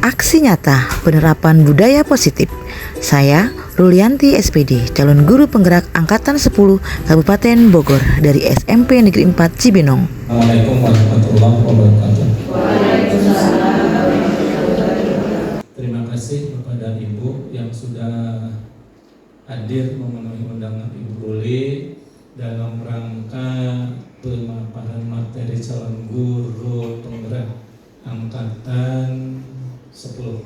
Aksi nyata penerapan budaya positif. Saya Rulianti SPD, calon guru penggerak Angkatan 10 Kabupaten Bogor dari SMP Negeri 4 Cibinong. Assalamualaikum warahmatullahi wabarakatuh. Terima kasih kepada Ibu yang sudah hadir memenuhi undangan Ibu Ruli dalam rangka pemaparan materi calon guru penggerak Angkatan 10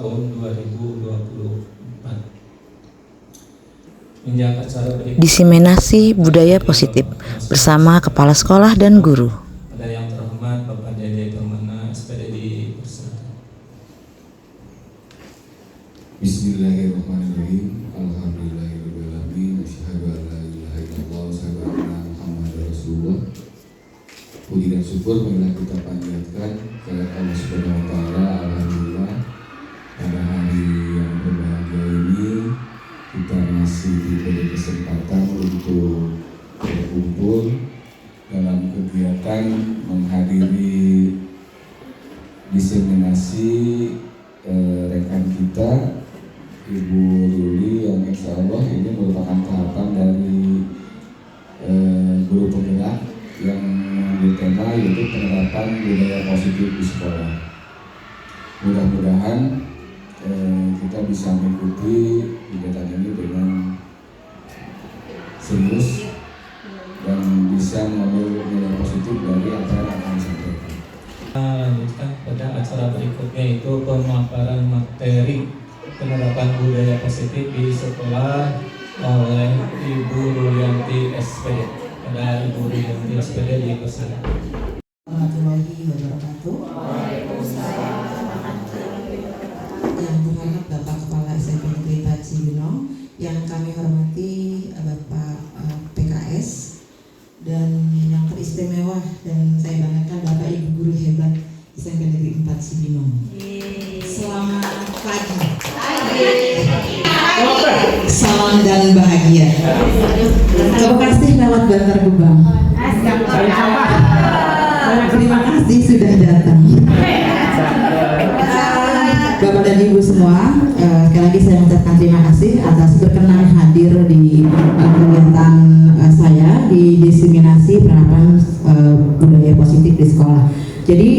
tahun 2024. Diseminasi budaya positif bersama kepala sekolah dan guru. Pada yang terhormat Bapak Dede Permana SPD di Persada. Bismillahirrahmanirrahim. Alhamdulillahirrahmanirrahim. Asyhadu an la ilaha illallah wa asyhadu anna Muhammadar Rasulullah. Puji dan syukur marilah kita panjatkan kepada Allah Subhanahu wa taala. Alhamdulillah pada hari yang berbahagia ini kita masih diberi kesempatan untuk berkumpul dalam kegiatan menghadiri diseminasi rekan kita Ibu Ruli yang insya Allah ini merupakan tahapan dari guru penggerak yang mengambil tema yaitu penerapan budaya positif di sekolah. Mudah-mudahan kita bisa mengikuti kegiatan ini dengan serius dan bisa mengambil nilai positif dari apa yang akan disampaikan. Lanjutkan pada acara berikutnya itu pemaparan materi penerapan budaya positif di sekolah oleh Ibu Rulianti SPD. Ada Ibu Rulianti SPD di Persada. Warahmatullahi wabarakatuh. Yang terhormat Bapak Kepala SMP Negeri 4 Cibinong, yang kami hormati Bapak PKS, dan yang teristimewa dan saya banggakan Bapak Ibu guru hebat SMP Negeri 4 Cibinong. Selamat pagi. Salam dan bahagia. Terima kasih lewat Bantar Gebang. Terima kasih sudah datang. Bapak dan Ibu semua, sekali lagi saya mengucapkan terima kasih atas berkenan hadir di kegiatan saya di diseminasi penerapan budaya positif di sekolah. Jadi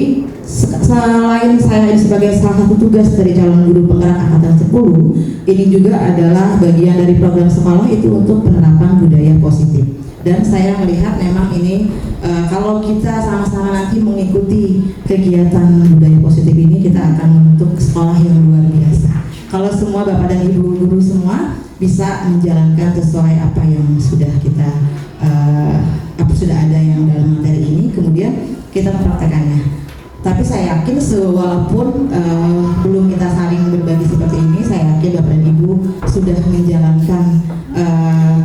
selain saya sebagai salah satu tugas dari calon guru penggerak Angkatan 10, ini juga adalah bagian dari program sekolah itu untuk penerapan budaya positif. Dan saya melihat memang ini kalau kita sama-sama nanti mengikuti kegiatan budaya positif ini, kita akan membentuk sekolah yang luar biasa. Kalau semua Bapak dan Ibu guru semua bisa menjalankan sesuai apa yang sudah kita sudah ada yang dalam materi ini, kemudian kita mempraktekannya. Tapi saya yakin walaupun belum kita saling berbagi seperti ini, saya yakin Bapak dan Ibu sudah menjalankan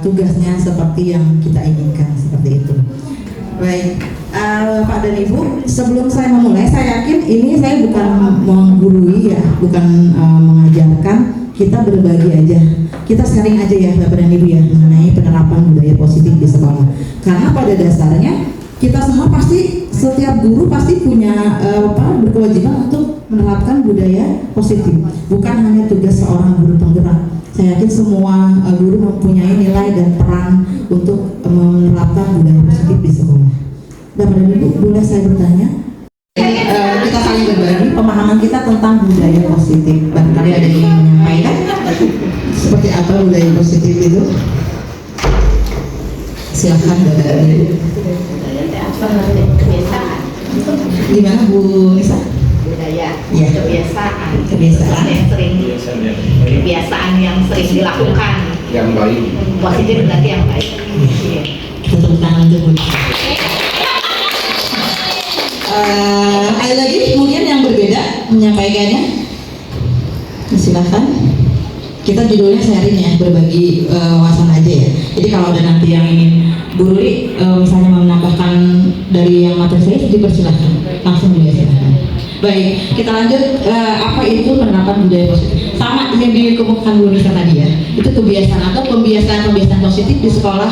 tugasnya seperti yang kita inginkan, seperti itu. Baik, Pak dan Ibu, sebelum saya memulai, saya yakin ini saya bukan menggurui ya, bukan mengajarkan, kita berbagi aja, kita sharing aja ya Bapak dan Ibu ya mengenai penerapan budaya positif di sekolah. Karena pada dasarnya kita semua pasti, setiap guru pasti punya berkewajiban untuk menerapkan budaya positif, bukan hanya tugas seorang guru penggerak. Saya yakin semua guru mempunyai nilai dan peran untuk menerapkan budaya positif di sekolah. Bapak dan Ibu, boleh saya bertanya? Kita saling berbagi pemahaman kita tentang budaya positif. Barangkali ada yang ingin menyampaikan seperti apa budaya positif itu? Silakan Bapak dan Ibu. Kebiasaan. Gimana Bu Nisa? Budaya, Ya. kebiasaan yang sering kebiasaan yang sering dilakukan. Yang baik. Positif berarti yang baik. Iya. Kita tepuk tangan untuk Bu. Ada lagi mungkin yang berbeda menyampaikannya? Silakan. Kita judulnya sharing ya, berbagi wawasan aja ya. Jadi kalau ada nanti yang ingin Bu Ruli misalnya menambahkan dari yang materi saya, dipersilahkan langsung silahkan. Baik, kita lanjut. Apa itu penerapan budaya positif? Sama yang dikemukakan Bu Nisa tadi ya, itu kebiasaan atau pembiasaan positif di sekolah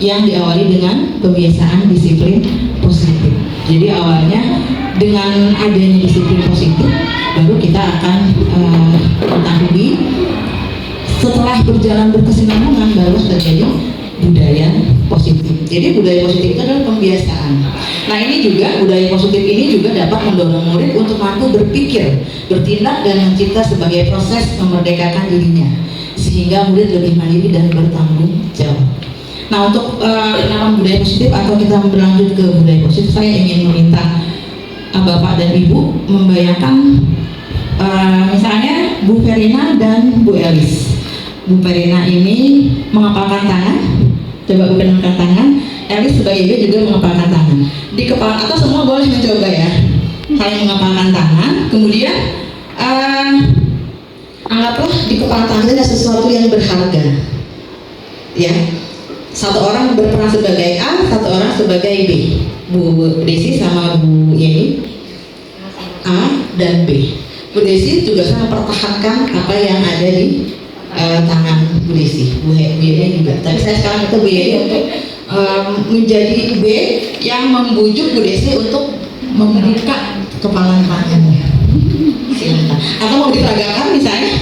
yang diawali dengan pembiasaan disiplin positif. Jadi awalnya dengan adanya disiplin positif, baru kita akan mengetahui setelah berjalan berkesinambungan baru terjadi budaya positif. Jadi budaya positif itu adalah pembiasaan. Nah ini juga budaya positif ini juga dapat mendorong murid untuk mampu berpikir, bertindak dan mencipta sebagai proses memerdekakan dirinya, sehingga murid lebih mandiri dan bertanggung jawab. Nah untuk penanaman budaya positif atau kita berlanjut ke budaya positif, saya ingin meminta Bapak dan Ibu membayangkan misalnya Bu Verina dan Bu Elis. Bu Verina ini mengepalkan tangan, coba Bu kenalkan tangan. Elis sebagai ibu juga mengepalkan tangan. Di kepala atau semua boleh mencoba ya, saling mengepalkan tangan. Kemudian anggaplah di kepala tangan ada sesuatu yang berharga, ya. Satu orang berperan sebagai A, satu orang sebagai B. Bu Desi sama Bu Yeni A dan B. Bu Desi juga sama mempertahankan apa yang ada di tangan Bu Desi. Bu Yeni juga. Tapi saya sekarang itu Bu Yeni untuk menjadi B yang membujuk Bu Desi untuk membuka kepala tangannya. Silakan. Atau mau diperagakan misalnya?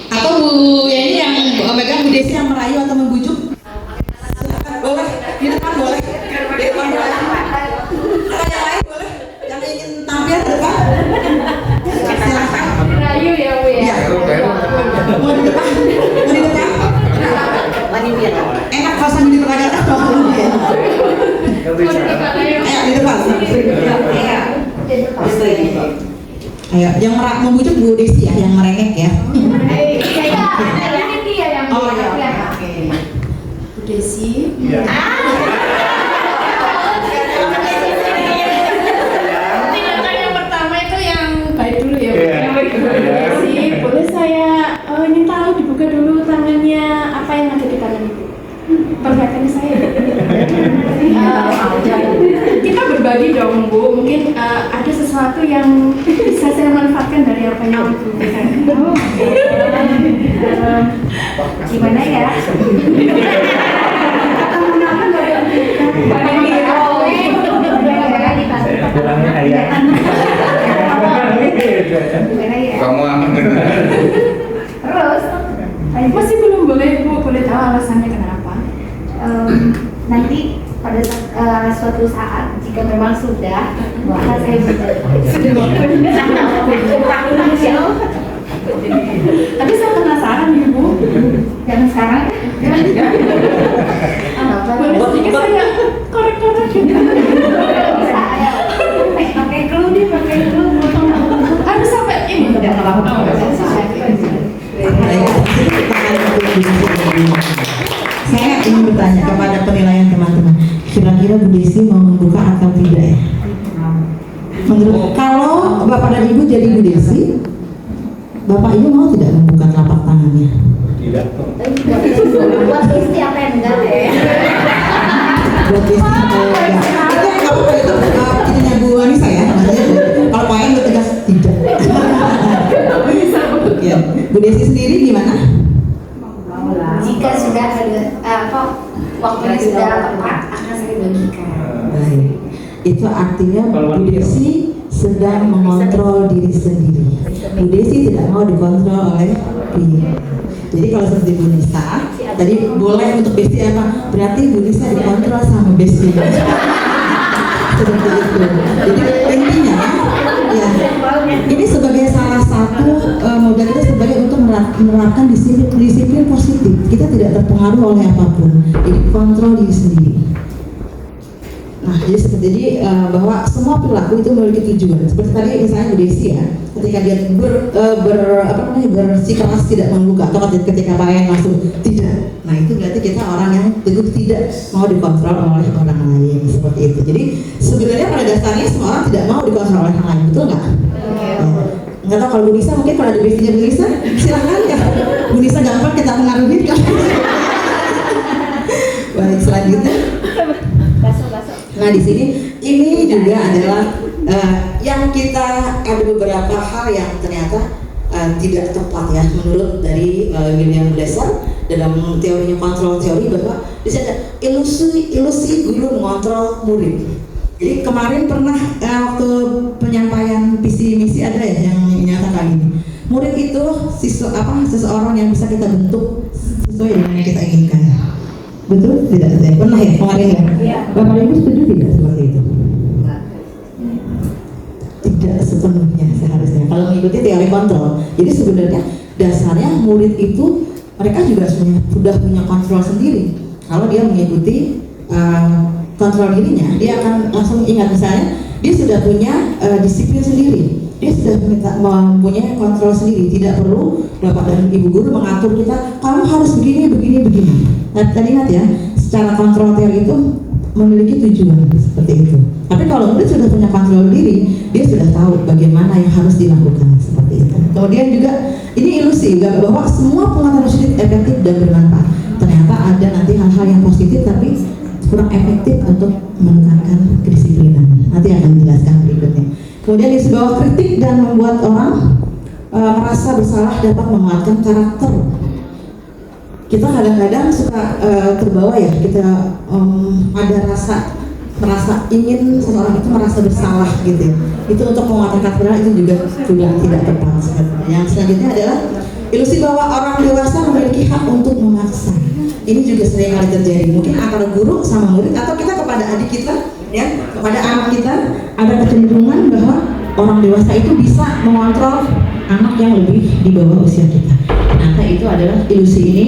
Atau Bu Yeni yang memegang, Bu Desi yang merayu atau membujuk? Boleh, di depan boleh, di depan boleh. Atau yang lain boleh, yang ingin tampil ke depan. Silakan. Rayu ya Bu ya. Mau di depan, mau di depan. Enak pasang di peragakan. Ayo di depan. Ayo, yang membujuk Bu Desi ya, yang merengek ya. Ini dia yang Oh ya, Bu Desi. Tindakan yang pertama itu yang baik dulu ya Bu. Desi, boleh saya ingin tahu dibuka dulu tangannya, apa yang ada di tangan Ibu? Perhatian saya. Kita berbagi dong Bu, mungkin ada sesuatu yang bisa saya manfaatkan dari apa yang Ibu berikan. Gimana ya? Kamu aman. Terus Masih belum boleh Bu, boleh tahu alasannya kenapa? nanti pada suatu saat jika memang sudah maka saya sudah Tapi saya penasaran Ibu. yang sekarang Boleh sedikit saya korek-korek gitu. bisa ya pakai glue nih, pakai glue potong-potong. Harus sampai ini tidak melakukan. Saya ingin bertanya kepada penilaian teman-teman, kira-kira Bu Desi mau membuka atau tidak ya? Menurut kalau Bapak dan Ibu jadi Bu Desi, Bapak Ibu mau tidak membuka telapak tangannya? Tidak. Buat istri apa yang enggak ya? Buat Desi enggak. Itu nggak apa-apa, itu itunya Bu Anissa ya. Maksudnya kalau Pak Yang tegas tidak. Ya. Bu Desi sendiri gimana? Jika sudah ada waktunya sudah tepat akan saya bagikan. Baik. Itu artinya Bu Desi sedang mengontrol diri sendiri. Bu Desi tidak mau dikontrol oleh dia. Jadi kalau seperti Bu Nisa, tadi boleh untuk Besti apa? Berarti Bu Nisa dikontrol sama Besti. Seperti itu. Jadi intinya, ya, ini sebagai salah satu modal kita sebagai untuk menerapkan disiplin positif. Kita tidak terpengaruh oleh apapun. Jadi kontrol diri sendiri. Nah, jadi bahwa semua perilaku itu memiliki tujuan. Seperti tadi misalnya Bu Desi ya, ketika dia bersikeras tidak membuka, atau ketika Pak Yang langsung tidak. Nah, itu berarti kita orang yang teguh tidak mau dikontrol oleh orang lain, seperti itu. Jadi sebenarnya pada dasarnya semua orang tidak mau dikontrol oleh orang lain, betul nggak? Nggak tahu kalau Bu Nisa, mungkin kalau ada bestinya Bu Nisa, silahkan ya. Bu Nisa gampang kita pengaruhi kan? Baik, selanjutnya. Nah di sini ini juga adalah yang kita ada beberapa hal yang ternyata tidak tepat ya menurut dari William Glasser dalam teorinya kontrol teori, bahwa di sana ilusi guru mengontrol murid. Jadi kemarin pernah waktu penyampaian visi misi ada ya yang menyatakan ini. Murid itu seseorang yang bisa kita bentuk sesuai dengan yang kita inginkan. Betul? Tidak? Saya pernah ya kemarin ya? Iya. Bapak Ibu setuju tidak seperti itu? Tidak sepenuhnya seharusnya. Kalau mengikuti teori kontrol. Jadi sebenarnya dasarnya murid itu mereka juga sudah punya kontrol sendiri. Kalau dia mengikuti kontrol dirinya, dia akan langsung ingat. Misalnya dia sudah punya disiplin sendiri, dia sudah mempunyai kontrol sendiri, tidak perlu Bapak dan Ibu guru mengatur kita, kamu harus begini. Nah, tadi ingat ya, secara kontrol teori itu memiliki tujuan seperti itu. Tapi kalau murid sudah punya kontrol diri, dia sudah tahu bagaimana yang harus dilakukan seperti itu. Kemudian juga ini ilusi bahwa semua penguatan positif efektif dan bermanfaat. Ternyata ada nanti hal-hal yang positif tapi kurang efektif untuk menekankan kedisiplinan. Nanti akan dijelaskan berikutnya. Kemudian di sebuah kritik dan membuat orang merasa bersalah dapat menguatkan karakter. Kita kadang-kadang suka terbawa ya, kita ada merasa ingin seseorang itu merasa bersalah gitu. Itu untuk menguatkan karakter itu juga sudah tidak tepat. Yang selanjutnya adalah ilusi bahwa orang dewasa memiliki hak untuk memaksa. Ini juga sering kali terjadi, mungkin antara guru sama murid atau kita kepada adik kita, ya, kepada anak kita ada kecenderungan bahwa orang dewasa itu bisa mengontrol anak yang lebih di bawah usia kita. Ternyata itu adalah ilusi ini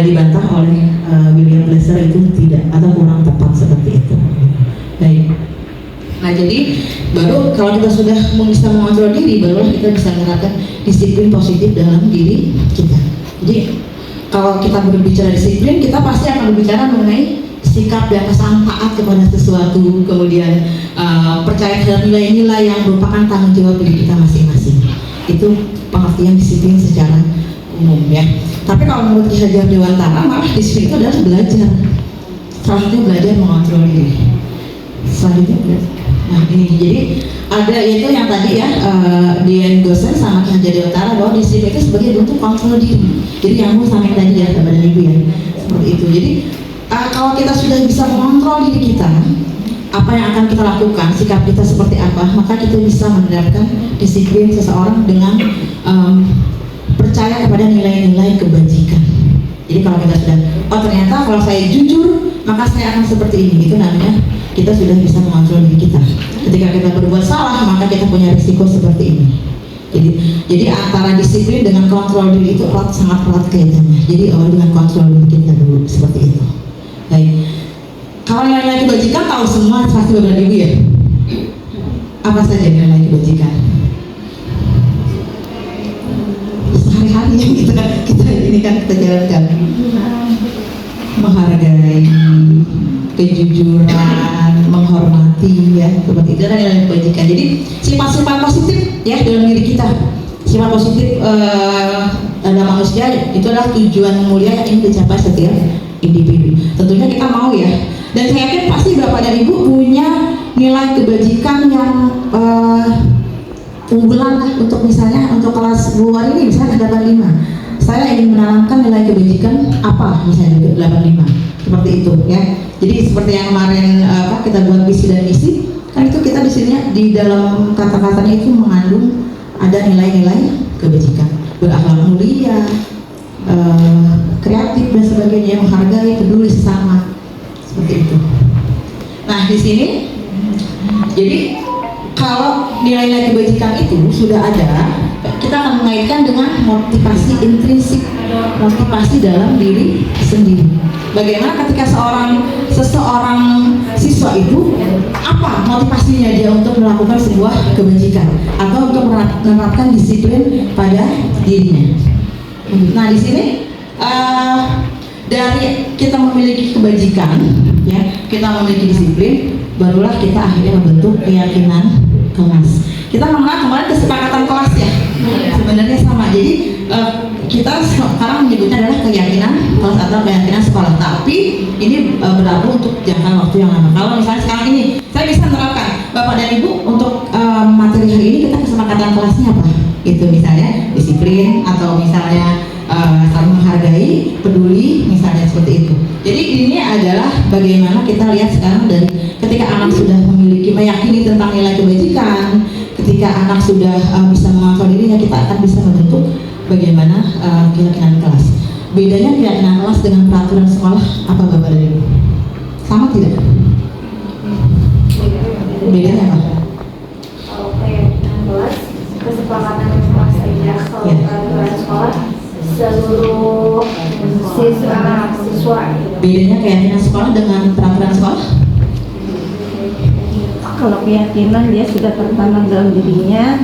dibantah oleh William Glasser itu tidak atau kurang tepat seperti itu. Baik. Nah jadi baru kalau kita sudah bisa mengontrol diri, barulah kita bisa menerapkan disiplin positif dalam diri kita. Jadi kalau kita berbicara disiplin, kita pasti akan berbicara mengenai sikap dan kesan taat kepada sesuatu, kemudian percaya terhadap nilai-nilai yang merupakan tanggung jawab diri kita masing-masing. Itu pengertian disiplin secara umum ya. Tapi kalau menurut Ki Hajar Dewantara, malah disiplin itu adalah belajar. Salah satunya belajar mengontrol diri. Selanjutnya, nah ini jadi ada yaitu yang tadi ya Dian Gosen sama Ki Hajar Dewantara bahwa disiplin itu sebagai bentuk kontrol diri. Jadi yang sama yang tadi ya Bapak dan Ibu ya seperti itu. Jadi kalau kita sudah bisa mengontrol diri kita, apa yang akan kita lakukan, sikap kita seperti apa, maka kita bisa menerapkan disiplin seseorang dengan percaya kepada nilai-nilai kebajikan. Jadi kalau kita sudah, oh ternyata kalau saya jujur, maka saya akan seperti ini. Itu namanya kita sudah bisa mengontrol diri kita. Ketika kita berbuat salah, maka kita punya risiko seperti ini. Jadi antara disiplin dengan kontrol diri itu sangat erat kaitannya. Jadi awal dengan kontrol diri kita dulu seperti itu. Baik. Kalau nilai-nilai kebajikan tahu semua pasti Bapak Ibu ya. Apa saja nilai kebajikan? Sehari-hari yang kita jalankan. Menghargai, kejujuran, menghormati ya, seperti itu adalah nilai kebajikan. Jadi sifat-sifat positif ya dalam diri kita. Sifat positif dalam manusia itu adalah tujuan mulia yang ingin dicapai setiap individu. Tentunya kita mau ya. Dan saya yakin pasti Bapak dan Ibu punya nilai kebajikan yang unggulan lah untuk misalnya untuk kelas luar ini misalnya 85. Saya ingin menanamkan nilai kebajikan apa misalnya 85 seperti itu ya. Jadi seperti yang kemarin kita buat visi dan misi kan itu kita di sini di dalam kata-katanya itu mengandung ada nilai-nilai kebajikan, berakhlak mulia, kreatif dan sebagainya, menghargai, peduli sesama seperti itu. Nah di sini jadi kalau nilai-nilai kebajikan itu sudah ada, kita akan mengaitkan dengan motivasi intrinsik, motivasi dalam diri sendiri. Bagaimana ketika seseorang siswa itu apa motivasinya dia untuk melakukan sebuah kebajikan atau untuk menerapkan disiplin pada dirinya. Nah di sini dari kita memiliki kebajikan, ya kita memiliki disiplin, barulah kita akhirnya membentuk keyakinan kelas. Kita mengenal kemarin kesepakatan kelas ya, sebenarnya sama. Jadi kita sekarang menyebutnya adalah keyakinan kelas atau keyakinan sekolah. Tapi ini berlaku untuk jangka waktu yang lama. Kalau misalnya sekarang ini, saya bisa menerapkan Bapak dan Ibu untuk materi hari ini kita kesepakatan kelasnya apa? Itu misalnya disiplin atau misalnya saling menghargai, peduli, misalnya seperti itu. Jadi ini adalah bagaimana kita lihat sekarang dari ketika anak sudah meyakini tentang nilai kebajikan, ketika anak sudah bisa mengatur dirinya, kita akan bisa membentuk bagaimana keyakinan kelas. Bedanya keyakinan kelas dengan peraturan sekolah apa Bapak dan Ibu? Sama tidak? Bedanya apa? Kalau keyakinan kelas, kesepakatan kelas saja. Kalau peraturan sekolah, seluruh siswa. Bedanya keyakinan sekolah dengan peraturan sekolah? Kalau keyakinan dia sudah tertanam dalam dirinya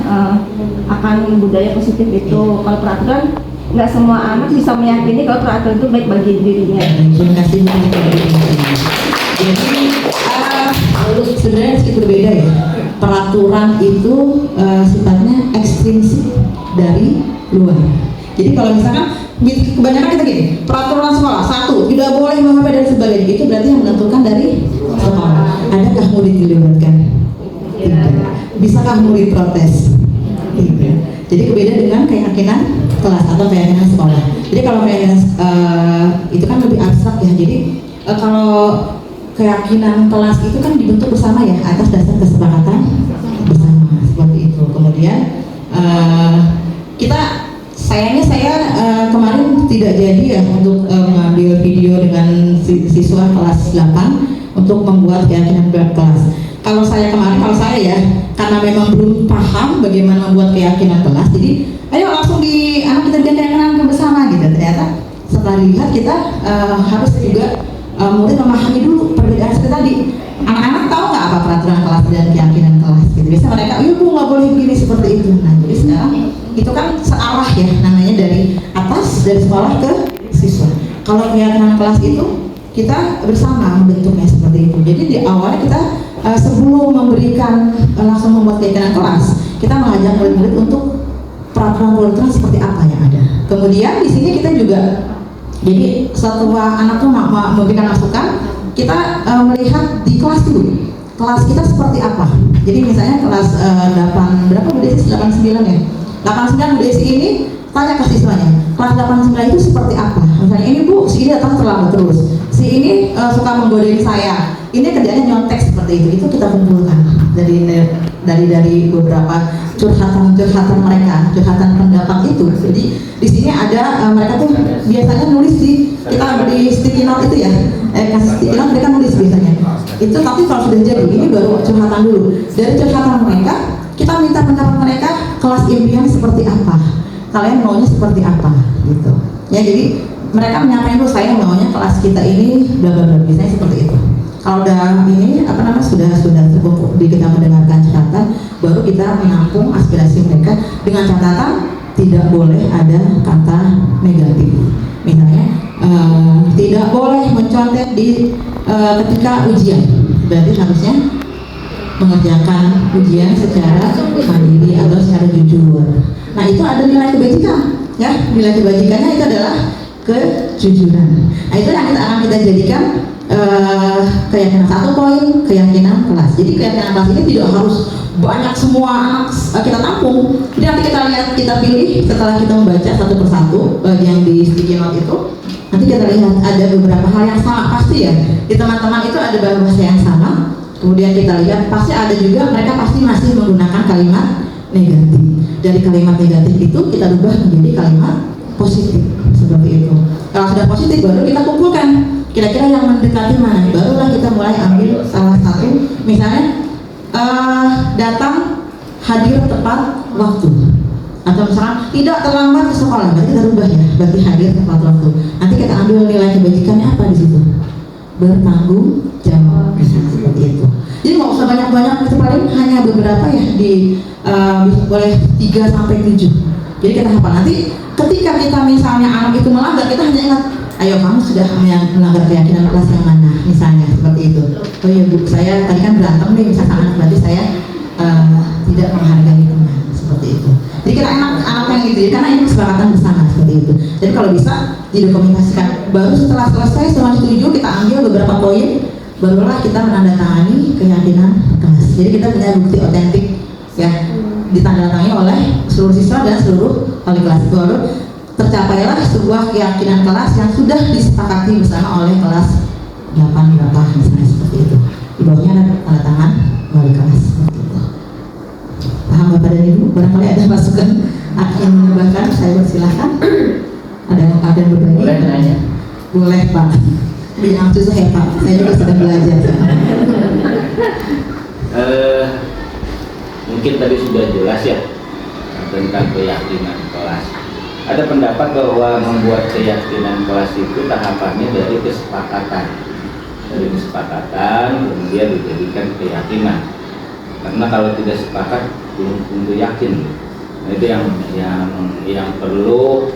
akan budaya positif itu. Kalau peraturan, nggak semua anak bisa meyakini kalau peraturan itu baik bagi dirinya. Terima kasih. Jadi sebenarnya sedikit berbeda ya. Peraturan itu sifatnya ekstrinsik dari luar. Jadi kalau misalkan kebanyakan kita gini, peraturan sekolah satu tidak boleh mengapa dan sebagainya, itu berarti yang menentukan dari sekolah. Adakah murid dilibatkan? Tidak. Bisakah murid protes? Tidak. Jadi berbeda dengan keyakinan kelas atau keyakinan sekolah. Jadi kalau keyakinan itu kan lebih abstrak ya. Jadi kalau keyakinan kelas itu kan dibentuk bersama ya atas dasar kesepakatan bersama seperti itu. Kemudian sayangnya saya kemarin tidak jadi ya untuk mengambil video dengan siswa kelas 8 untuk membuat keyakinan kelas. Kalau saya ya, karena memang belum paham bagaimana membuat keyakinan kelas, jadi ayo langsung anak kita bikin keyakinan bersama gitu. Ternyata setelah dilihat kita harus juga murid memahami dulu perbedaan seperti tadi. Anak-anak tahu nggak apa peraturan kelas dan keyakinan kelas gitu. Biasa mereka, Bu nggak boleh begini seperti itu. Nah jadi sekarang itu kan searah ya, namanya dari atas, dari sekolah ke siswa. Kalau keyakinan kelas itu kita bersama membentuknya seperti itu. Jadi di awal kita sebelum memberikan langsung membuat keyakinan kelas, kita mengajak murid-murid untuk peraturan-peraturan seperti apa yang ada. Kemudian di sini kita juga, jadi setelah anak tuh memberikan masukan, kita melihat di kelas dulu, kelas kita seperti apa. Jadi misalnya kelas 8 berapa Bu Desi? 89 ya. 89 Bu Desi ini tanya ke siswanya, kelas 89 itu seperti apa? Misalnya ini Bu, si ini datang terlambat terus, si ini suka menggodain saya, ini kerjanya nyontek seperti itu kita kumpulkan dari beberapa curhatan mereka, curhatan pendapat itu. Jadi di sini ada mereka tuh biasanya nulis kita beri sticky note itu ya, kasih sticky note mereka nulis biasanya. Itu tapi kalau sudah jadi ini baru curhatan dulu. Dari curhatan mereka kita minta pendapat mereka, kelas impian seperti apa, kalian maunya seperti apa gitu. Ya jadi mereka menyampaikan tuh saya maunya kelas kita ini bla bla bla, biasanya seperti itu. Kalau udah ini sudah terkumpul, kita mendengarkan catatan, baru kita menampung aspirasi mereka dengan catatan tidak boleh ada kata negatif. Misalnya tidak boleh mencontek ketika ujian, berarti harusnya mengerjakan ujian secara mandiri atau secara jujur. Nah itu ada nilai kebajikan, ya nilai kebajikannya itu adalah kejujuran. Nah itu yang akan kita jadikan keyakinan 1 poin, keyakinan kelas. Jadi keyakinan kelas ini tidak harus banyak semua anak kita tampung. Jadi nanti kita pilih setelah kita membaca satu persatu yang di sticky note itu. Nanti kita lihat ada beberapa hal yang sama pasti ya. Di teman-teman itu ada bahasa yang sama. Kemudian kita lihat pasti ada juga mereka pasti masih menggunakan kalimat negatif. Dari kalimat negatif itu kita rubah menjadi kalimat positif seperti itu. Kalau sudah positif baru kita kumpulkan kira-kira yang mendekati mana, barulah kita mulai ambil salah satu. Misalnya datang hadir tepat waktu, atau misalnya tidak terlambat ke sekolah, berarti kita rubah ya, berarti hadir tepat waktu. Nanti kita ambil nilai kebajikannya apa di situ, bertanggung jawab, seperti itu. Jadi nggak usah banyak-banyak, itu paling hanya beberapa ya, boleh 3 sampai 7. Jadi kita hafal. Nanti ketika kita misalnya anak itu melanggar, kita hanya ingat, ayo kamu sudah melanggar keyakinan kelas yang mana, misalnya seperti itu. Oh iya Bu, saya tadi kan berantem nih misalkan anak, berarti saya tidak menghargai teman, seperti itu. Jadi kita anak yang gitu ya, karena ini kesepakatan bersama seperti itu. Jadi kalau bisa didokumentasikan. Baru setelah selesai semua setuju, kita ambil beberapa poin, barulah kita menandatangani keyakinan kelas. Jadi kita punya bukti otentik ya, ditandatangani oleh seluruh siswa dan seluruh wali kelas. Baru tercapailah sebuah keyakinan kelas yang sudah disepakati bersama oleh kelas 8 misalnya seperti itu. Di bawahnya ada tanda tangan wali kelas. Paham Bapak dan Ibu? Barangkali ada masukan yang menambahkan, saya persilahkan. Ada yang berbagi? Boleh nanya? Boleh Pak. Jangan susah ya Pak, saya juga sedang belajar. Mungkin tadi sudah jelas ya tentang keyakinan kelas. Ada pendapat bahwa membuat keyakinan kelas itu tahapannya dari kesepakatan, kemudian dijadikan keyakinan. Karena kalau tidak sepakat belum tentu yakin. Nah, itu yang perlu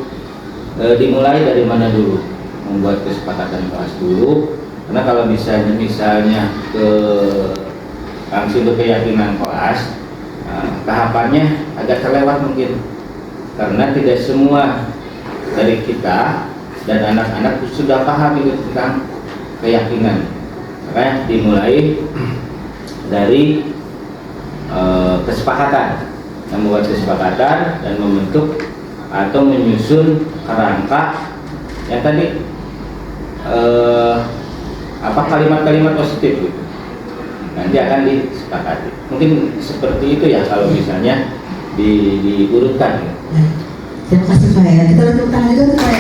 dimulai dari mana dulu, membuat kesepakatan kelas dulu. Karena kalau misalnya langsung ke keyakinan kelas, tahapannya agak terlewat mungkin, karena tidak semua dari kita dan anak-anak sudah paham itu tentang keyakinan. Makanya dimulai dari kesepakatan, membuat kesepakatan dan membentuk atau menyusun kerangka yang tadi kalimat-kalimat positif gitu. Nanti akan disepakati. Mungkin seperti itu ya kalau misalnya diurutkan. Terima kasih Pak ya. Kita tepuk tangan juga Pak ya.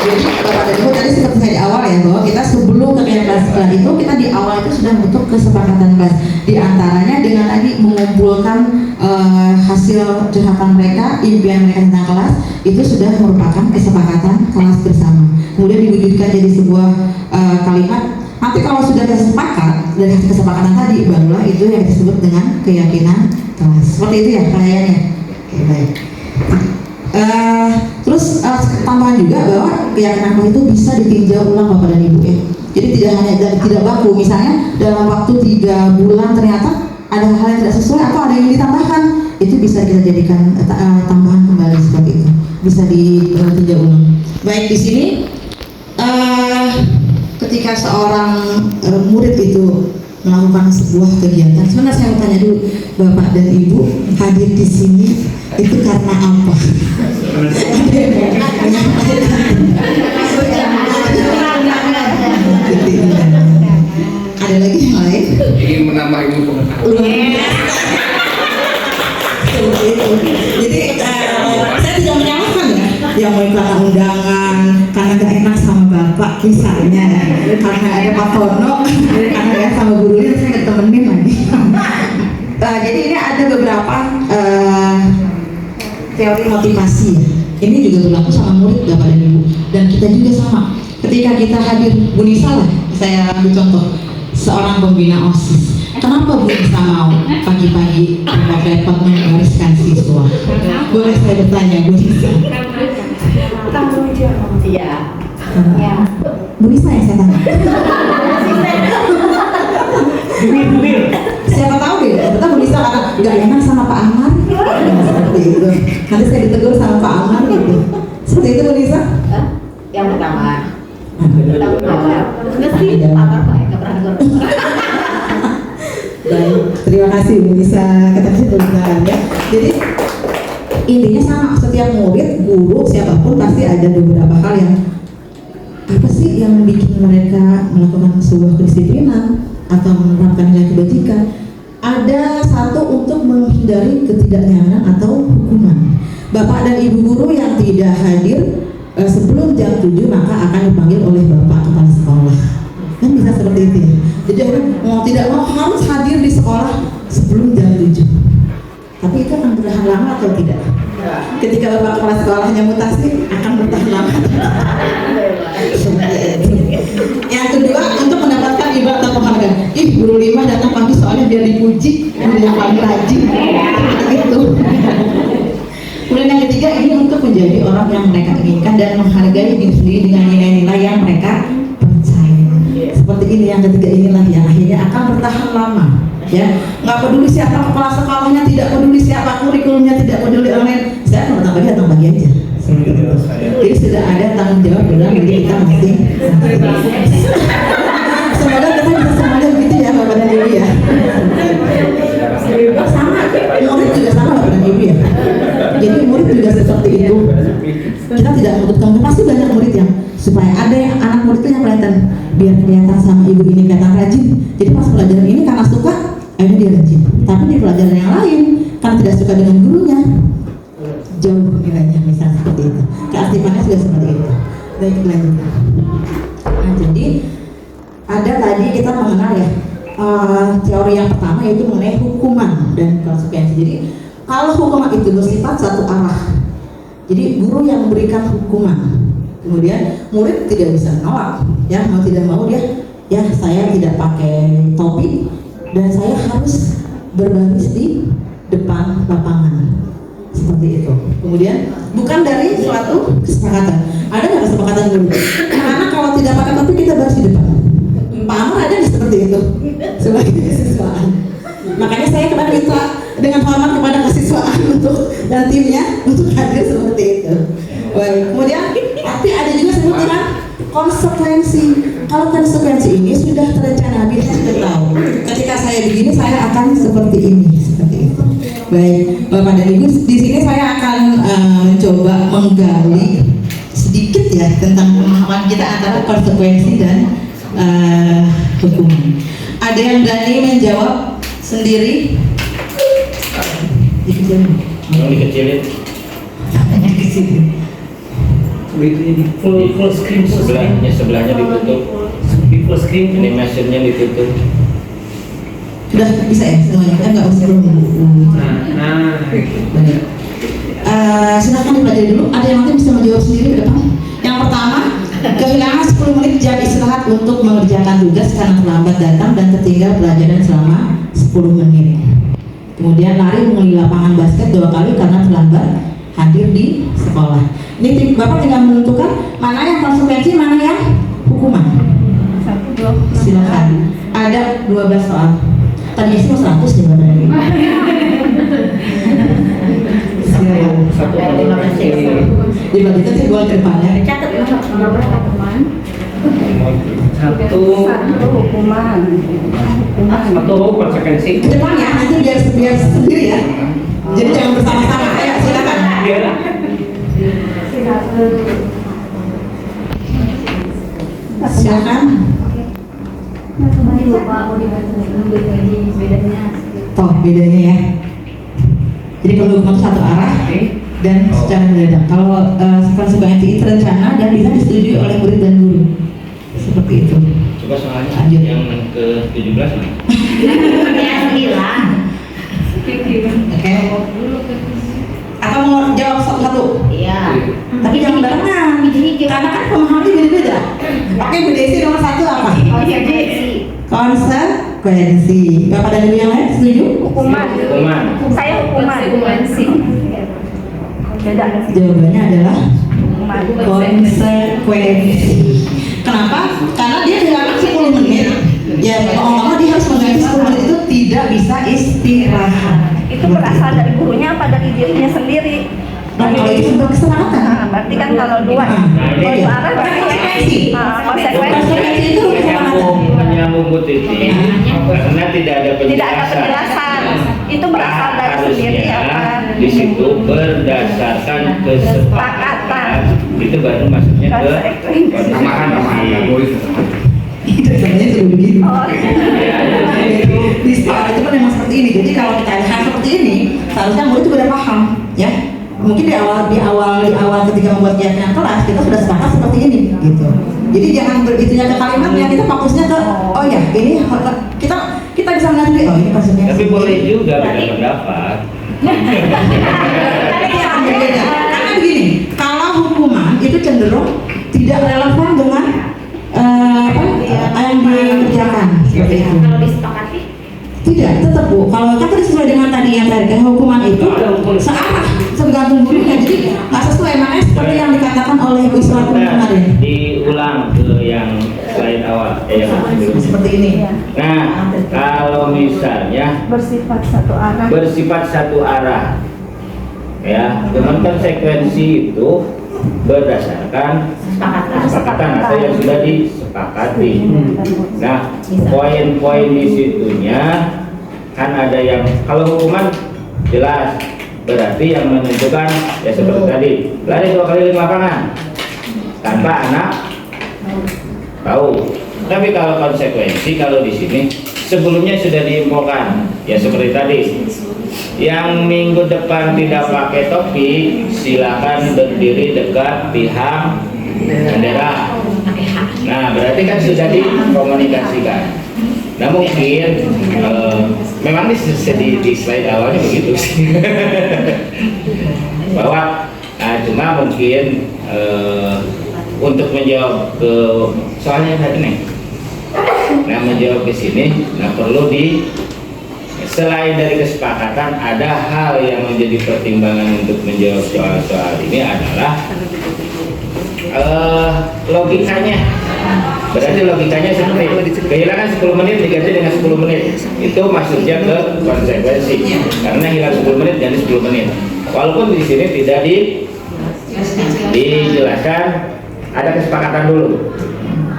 Jadi Bapak dan Ibu tadi seperti saya di awal ya, bahwa kita sebelum ke kelas itu kita di awal itu sudah membentuk kesepakatan kelas. Di antaranya dengan tadi mengumpulkan hasil curhatan mereka, impian mereka tentang kelas, itu sudah merupakan kesepakatan kelas bersama. Kemudian diwujudkan jadi sebuah kalimat. Nanti kalau sudah sepakat dari kesepakatan tadi, barulah itu yang disebut dengan keyakinan kelas. Seperti itu ya kayaknya. Oke, baik. Terus tambahan juga bahwa keyakinan kelas itu bisa ditinjau ulang Bapak dan Ibu ya. Jadi tidak hanya tidak baku, misalnya dalam waktu 3 bulan ternyata ada hal yang tidak sesuai atau ada yang ditambahkan, itu bisa kita jadikan tambahan kembali seperti itu. Bisa ditinjau ulang. Baik, di sini ketika seorang murid itu melakukan sebuah kegiatan, sebenarnya saya mau tanya dulu Bapak dan Ibu hadir di sini itu karena apa? Ada lagi yang lain? Ingin menambah ilmu pengetahuan. Jadi saya tidak menyalahkan ya, yang mau karena undangan, karena gak enak sama bapak misalnya, karena ada Pak Tono, karena ya sama gurunya saya nggak temenin lagi. Jadi ini ada beberapa teori motivasi ya. Ini juga berlaku sama murid Bapak dan Ibu, dan kita juga sama. Ketika kita hadir, Bu Nisa lah, saya ambil contoh, seorang pembina OSIS. Kenapa Bu Nisa mau pagi-pagi repot-repot membariskan siswa? Boleh saya bertanya Bu Nisa? Tanggung jawab. Iya. Ya. Bu Nisa yang saya tanya. Siapa tahu deh, ternyata Bu Nisa kata nggak enak sama Pak Amar. Seperti itu. Nanti saya ditegur sama Pak Amar gitu. Seperti itu Bu Nisa? Yang pertama. Enggak sih, Amar Pak, nggak pernah dengar. Baik, terima kasih Bu Nisa keterangan ya. Jadi intinya sama, setiap murid, guru, siapapun pasti ada beberapa hal yang apa sih yang bikin mereka melakukan sebuah kedisiplinan atau menerapkan nilai kebajikan. Ada satu untuk menghindari ketidaknyamanan atau hukuman. Bapak dan Ibu guru yang tidak hadir sebelum jam 7 maka akan dipanggil oleh Bapak kepala sekolah. Kan bisa seperti itu ya. Jadi mau tidak mau harus hadir di sekolah sebelum jam 7. Tapi itu akan bertahan lama atau tidak? Ketika Bapak kepala sekolahnya mutasi akan bertahan lama. Yang kedua, untuk mendapatkan ibarat atau penghargaan. Guru 5 datang pagi soalnya biar dipuji, dia yang paling rajin. Itu. Kemudian yang ketiga, ini untuk menjadi orang yang mereka inginkan dan menghargai diri sendiri dengan nilai-nilai yang mereka percaya. Seperti ini yang ketiga, inilah yang akhirnya akan bertahan lama. Ya, nggak peduli siapa kepala sekolahnya, tidak peduli siapa kurikulumnya, tidak peduli orang lain. Saya mau datang pagi aja. Jadi sudah ada tanggung jawab dalam diri kita masing. Semoga kita bisa semuanya begitu ya Bapak dan Ibu ya. Sama, murid juga sama Bapak dan Ibu ya. Jadi murid juga seperti itu. Kita tidak menutup kemungkinan, pasti banyak murid yang supaya ada yang anak murid itu yang kelihatan, biar kelihatan sama ibu ini kelihatan rajin. Jadi pas pelajaran ini karena suka, akhirnya dia rajin. Tapi di pelajaran yang lain karena tidak suka dengan gurunya, jauh nilainya, misalnya seperti itu. Keaktifannya sudah seperti itu. Baik, lanjutkan. Nah, jadi ada tadi kita mengenal ya teori yang pertama yaitu mengenai hukuman dan konsekuensi. Jadi kalau hukuman itu bersifat satu arah, jadi guru yang memberikan hukuman, kemudian murid tidak bisa menolak, ya mau tidak mau dia, ya saya tidak pakai topi dan saya harus berbaris di depan lapangan, seperti itu. Kemudian bukan dari suatu kesepakatan. Ada nggak kesepakatan dulu? Karena kalau tidak pakai topi kita baris di depan. Pak Amar ada nggak seperti itu sebagai kesiswaan? Makanya saya kemarin minta dengan hormat kepada kesiswaan untuk dan timnya untuk hadir seperti itu. Baik. Kemudian tapi ada juga sebut dengan konsekuensi. Kalau konsekuensi ini sudah terencana, kita sudah tahu. Ketika saya begini saya akan seperti ini, seperti itu. Baik, Bapak dan Ibu, di sini saya akan mencoba menggali sedikit ya tentang pemahaman kita antara konsekuensi dan hukuman. Ada yang berani menjawab sendiri? Dikecilin. Di full screen, Sebelahnya ditutup. di full screen. Ini mesinnya ditutup. Sudah bisa ya semuanya? Kan nggak usah silakan dipelajari dulu. Ada yang nanti bisa menjawab sendiri ke depan? Yang pertama, kehilangan 10 menit jam istirahat untuk mengerjakan tugas karena terlambat datang dan tertinggal pelajaran selama 10 menit. Kemudian lari mengelilingi lapangan basket 2 kali karena terlambat hadir di sekolah. Ini Bapak tinggal menentukan mana yang konsekuensi, mana yang hukuman. Silakan. Ada 12 soal. Tadi sih mau 100 nih Bapak. Dibagi nanti buat ke depannya. Catat berapa teman? Satu hukuman. Satu konsekuensi. Ke depannya nanti biar sendiri ya. Jadi jangan bersama-sama. Ayo silakan. Silakan. Toh bedanya ya. Jadi kalau hukuman satu arah dan secara mendadak. Kalau konsekuensi terencana dan bisa disetujui oleh murid dan guru. Seperti itu. Coba soalnya Lanjut. yang ke-17 nih. Ya 9. Oke. Atau mau jawab satu-satu? Iya. Tapi jangan barengan. Karena kan pemahamannya beda-beda. Oke, Bu Desi nomor 1 apa? Konsekuensi. Bapak dan Ibu yang lain setuju? Hukuman. Saya hukuman. Beda. Jawabannya adalah Hukuman. konsekuensi. Kenapa? Karena dia hilang 10 menit. Ya, mau dia harus mengganti 10 menit itu tidak bisa istirahat. Itu berasal dari gurunya apa dari dirinya sendiri? Nah, kalau itu sebuah kesepakatan. Nah, berarti kan kalau dua arah berarti konsekuensi. konsekuensi itu kesepakatan. Menyambung Bu Titi, karena tidak ada penjelasan. Itu berasal dari sendiri apa? Di situ berdasarkan kesepakatan. Itu baru maksudnya ke Tambahan. Sebenarnya sudah begitu. Di sekolah itu kan memang seperti ini. Jadi kalau kita ada hal seperti ini, seharusnya murid juga udah paham, ya. Mungkin di awal ketika membuat kegiatan kelas kita sudah sepakat seperti ini, gitu. Jadi jangan begitunya ke kalimatnya, kita fokusnya ke oh ya ini kita bisa melihat oh ini maksudnya. Tapi boleh juga beda pendapat. Karena begini, kalau hukuman itu cenderung tidak relevan dengan apa yang dikerjakan seperti itu. Kalau disepakati? Tidak, tetap Bu. Kalau kan sesuai dengan tadi yang tadi hukuman itu searah, tergantung gurunya. Jadi nggak sesuai, makanya seperti yang dikatakan oleh Bu Iswati kemarin. Diulang ke yang slide awal, yang Seperti ini. Nah, kalau misalnya bersifat satu arah. Ya, dengan konsekuensi itu berdasarkan kesepakatan atau yang sudah disepakati. Nah, poin-poin di situnya kan ada yang kalau hukuman jelas berarti yang menentukan ya seperti tadi lari 2 kali lapangan tanpa anak Tahu. Tapi kalau konsekuensi, kalau di sini sebelumnya sudah diinfokan, ya seperti tadi. Yang minggu depan tidak pakai topi, silakan berdiri dekat tiang bendera. Nah, berarti kan sudah dikomunikasikan. Nah, mungkin memang di slide awalnya begitu sih. Bahwa cuma mungkin untuk menjawab ke soalnya tadi nih. Nah, menjawab ke sini, perlu selain dari kesepakatan, ada hal yang menjadi pertimbangan untuk menjawab soal-soal ini adalah logikanya. Berarti logikanya seperti kehilangan 10 menit diganti dengan 10 menit. Itu maksudnya ke konsekuensi. Karena hilang 10 menit jadi 10 menit. Walaupun di sini tidak dijelaskan, ada kesepakatan dulu.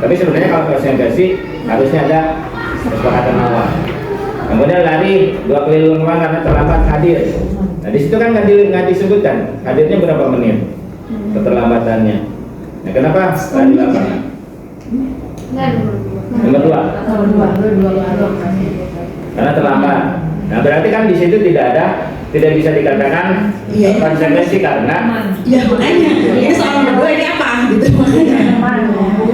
Tapi sebenarnya kalau konsekuensi harusnya ada kesepakatan awal. Kemudian lari 2 kali ruang karena terlambat hadir. Nah, di situ kan nggak disebutkan hadirnya berapa menit keterlambatannya. Nah, kenapa lari 8? Nomor 2. Karena terlambat. Nah, berarti kan di situ tidak bisa dikatakan konsekuensi karena makanya ini soal nomor 2 ini apa gitu makanya.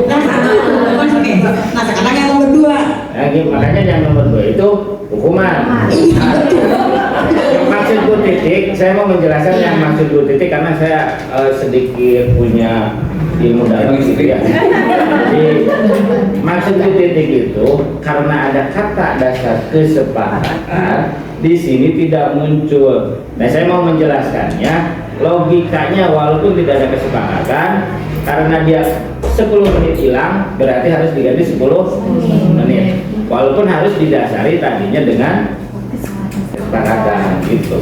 Nah, sekarang yang nomor 2. Nah, makanya yang nomor 2 itu hukuman. Maksud Bu Titik, saya mau menjelaskan yang maksud Bu Titik karena saya sedikit punya ilmu dalam gitu ya. Jadi maksud Bu Titik itu karena ada kata dasar kesepakatan di sini tidak muncul. Nah, saya mau menjelaskannya logikanya walaupun tidak ada kesepakatan karena dia 10 menit hilang berarti harus diganti 10 menit. Walaupun harus didasari tadinya dengan kesepakatan gitu.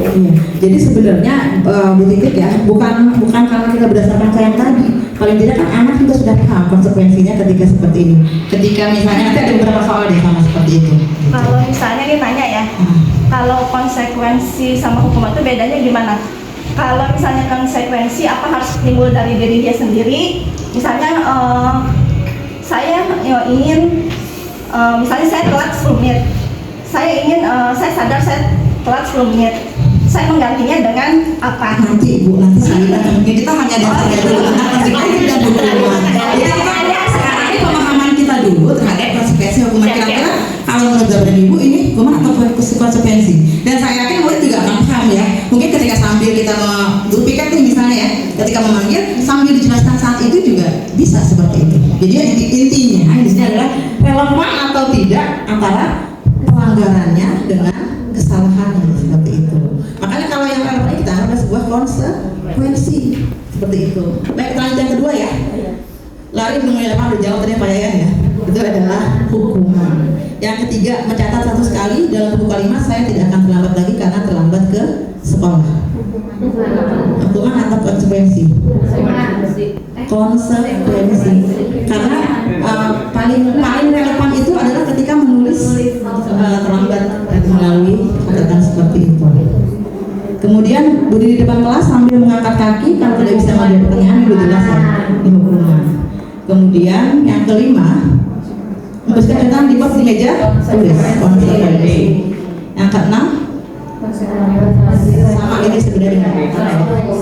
Jadi sebenarnya Bu Titik ya bukan karena kita berdasarkan kayak yang tadi. Paling tidak kan anak juga sudah paham konsekuensinya ketika seperti ini. Ketika misalnya nanti ada beberapa soal deh sama seperti itu. Kalau misalnya dia tanya ya, kalau konsekuensi sama hukuman itu bedanya gimana? Kalau misalnya konsekuensi apa harus timbul dari diri dia sendiri? Misalnya saya ingin misalnya saya telat 10 menit. Saya sadar saya telat 10 menit. Saya menggantinya dengan apa? Nanti Bu, nanti kita hanya dasarnya dulu tentang konsekuensi dan hukuman. Jadi sekarang ini pemahaman kita dulu terhadap konsekuensi hukuman. Kira-kira kalau menurut jawaban Ibu ini hukuman atau konsekuensi? Dan saya yakin murid juga akan paham ya. Mungkin ketika sambil kita berpikir nih misalnya ya, ketika memanggil sambil dijelaskan saat itu juga bisa seperti itu. Jadi intinya di sini adalah relevan atau tidak antara pelanggarannya dengan kesalahan seperti itu. Makanya kalau yang relevan kita ada sebuah konsekuensi seperti itu. Baik, lanjut yang kedua ya. Lari menemui lapangan udah jawab tadi Pak Yayan ya. Itu adalah hukuman. Yang ketiga, mencatat 1 kali dalam buku kalimat saya tidak akan terlambat lagi karena terlambat ke sekolah. Hukuman atau konsekuensi? Konsekuensi. Karena paling relevan itu adalah ketika menulis terlambat melalui catatan seperti itu. Kemudian berdiri di depan kelas sambil mengangkat kaki kalau tidak bisa menjawab pertanyaan itu jelas ya, ini hukuman. Kemudian yang kelima, membersihkan catatan di pos di meja tulis konsekuensi. Yang keenam, sama ini sebenarnya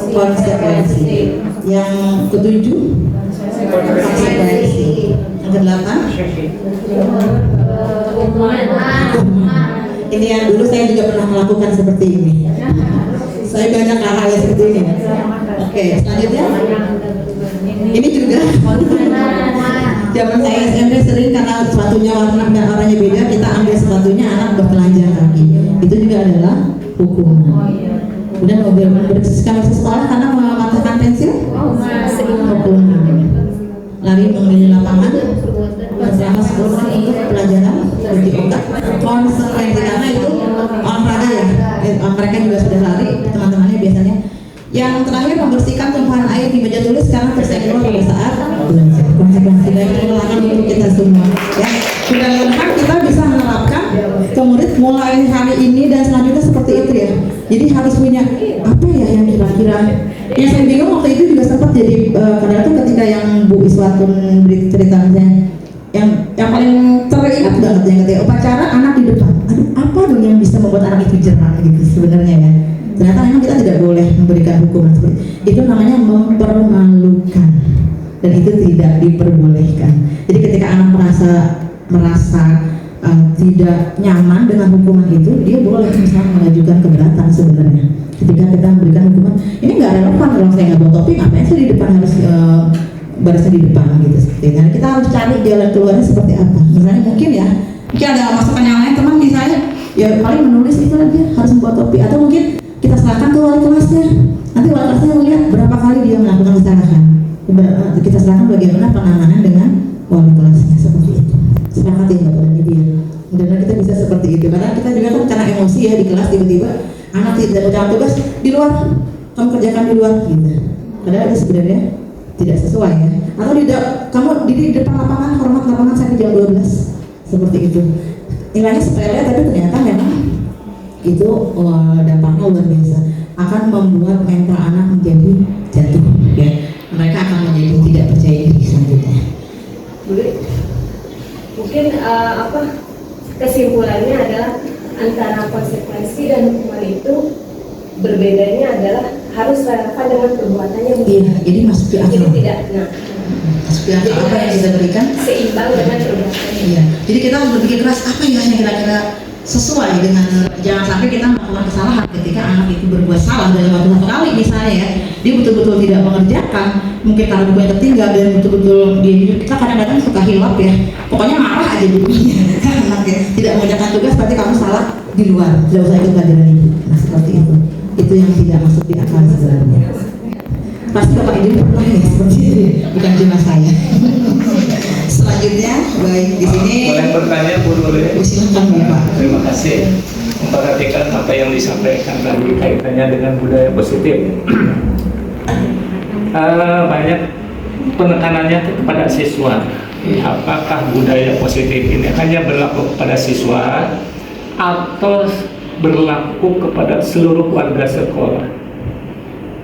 konsekuensi. Yang ketujuh, konsekuensi. Yang kedelapan, ini yang dulu saya juga pernah melakukan seperti ini. Saya banyak hal yang seperti ini. Oke, selanjutnya ini juga zaman saya SMP sering karena sepatunya warnanya beda, kita ambil sepatunya anak bertelanjang kaki. Itu juga adalah hukuman. Kemudian membersihkan sekolah karena mematahkan pensil, hukuman. Lari mengelilingi lapangan selama 10 menit untuk pelajaran cuci otak, konsekuensi karena itu olahraga ya. Mereka juga sudah lari, teman-temannya biasanya. Yang terakhir, membersihkan tumpahan air di meja tulis karena tersedia pada saat belajar. Konsekuensi dari pengulangan untuk kita semua. Ya, mudah-mudahan kita bisa menerapkan ke murid mulai hari ini dan selanjutnya seperti itu ya. Jadi harus punya apa ya yang kira-kira Yang saya bingung waktu itu juga sempat jadi kadang tuh ketika yang Bu Iswatun ceritanya yang paling teringat banget yang ketika upacara anak di depan. Aduh, apa dong yang bisa membuat anak itu jerah gitu sebenarnya ya. Ternyata memang kita tidak boleh memberikan hukuman seperti itu. Namanya mempermalukan dan itu tidak diperbolehkan. Jadi ketika anak merasa tidak nyaman dengan hukuman itu, dia boleh misalnya mengajukan keberatan sebenarnya. Ketika kita memberikan hukuman, ini nggak relevan kalau saya nggak bawa topi, ngapain sih di depan harus barisnya di depan gitu. Nah, kita harus cari jalan keluarnya seperti apa. Misalnya mungkin ada masukan yang lain teman misalnya, ya paling menulis itu aja harus membawa topi, atau mungkin kita serahkan ke wali kelasnya. Nanti wali kelasnya melihat berapa kali dia melakukan kesalahan. Kita serahkan bagaimana penanganan dengan wali kelasnya seperti itu. Sepakati Bapak dan Ibu. Mudah-mudahan kita bisa seperti itu. Karena kita juga kan karena emosi ya di kelas tiba-tiba anak tidak mengerjakan tugas di luar, kamu kerjakan di luar gitu. Padahal itu sebenarnya tidak sesuai ya. Atau kamu di depan lapangan, hormat lapangan sampai jam 12 seperti itu. Nilainya sepele tapi ternyata memang itu dampaknya luar biasa. Akan membuat mental anak menjadi jatuh ya. Mereka akan menjadi tidak percaya diri selanjutnya. Mungkin kesimpulannya adalah antara konsekuensi dan hukuman itu berbedanya adalah harus relevan dengan perbuatannya. Iya, jadi masuk di akal. Jadi tidak, masuk di akal apa yang kita berikan seimbang dengan perbuatannya. Iya, jadi kita harus berpikir keras apa ya yang kira-kira sesuai dengan, jangan sampai kita melakukan kesalahan ketika anak itu berbuat salah dalam waktu satu kali misalnya ya, dia betul-betul tidak mengerjakan, mungkin karena bukunya tertinggal dan betul-betul kita kadang-kadang suka hilap ya, pokoknya marah aja bukunya anak ya, tidak mengerjakan tugas berarti kamu salah di luar, tidak usah ikut pelajaran itu. Nah seperti itu yang tidak masuk di akal sebenarnya. Pasti Bapak Ibu pernah ya seperti itu, bukan cuma saya. Selanjutnya, baik di sini. Boleh bertanya Bu Nuril? Silakan Bapak. Terima kasih. Memperhatikan apa yang disampaikan tadi kaitannya dengan budaya positif. Banyak penekanannya kepada siswa. Apakah budaya positif ini hanya berlaku kepada siswa atau berlaku kepada seluruh warga sekolah?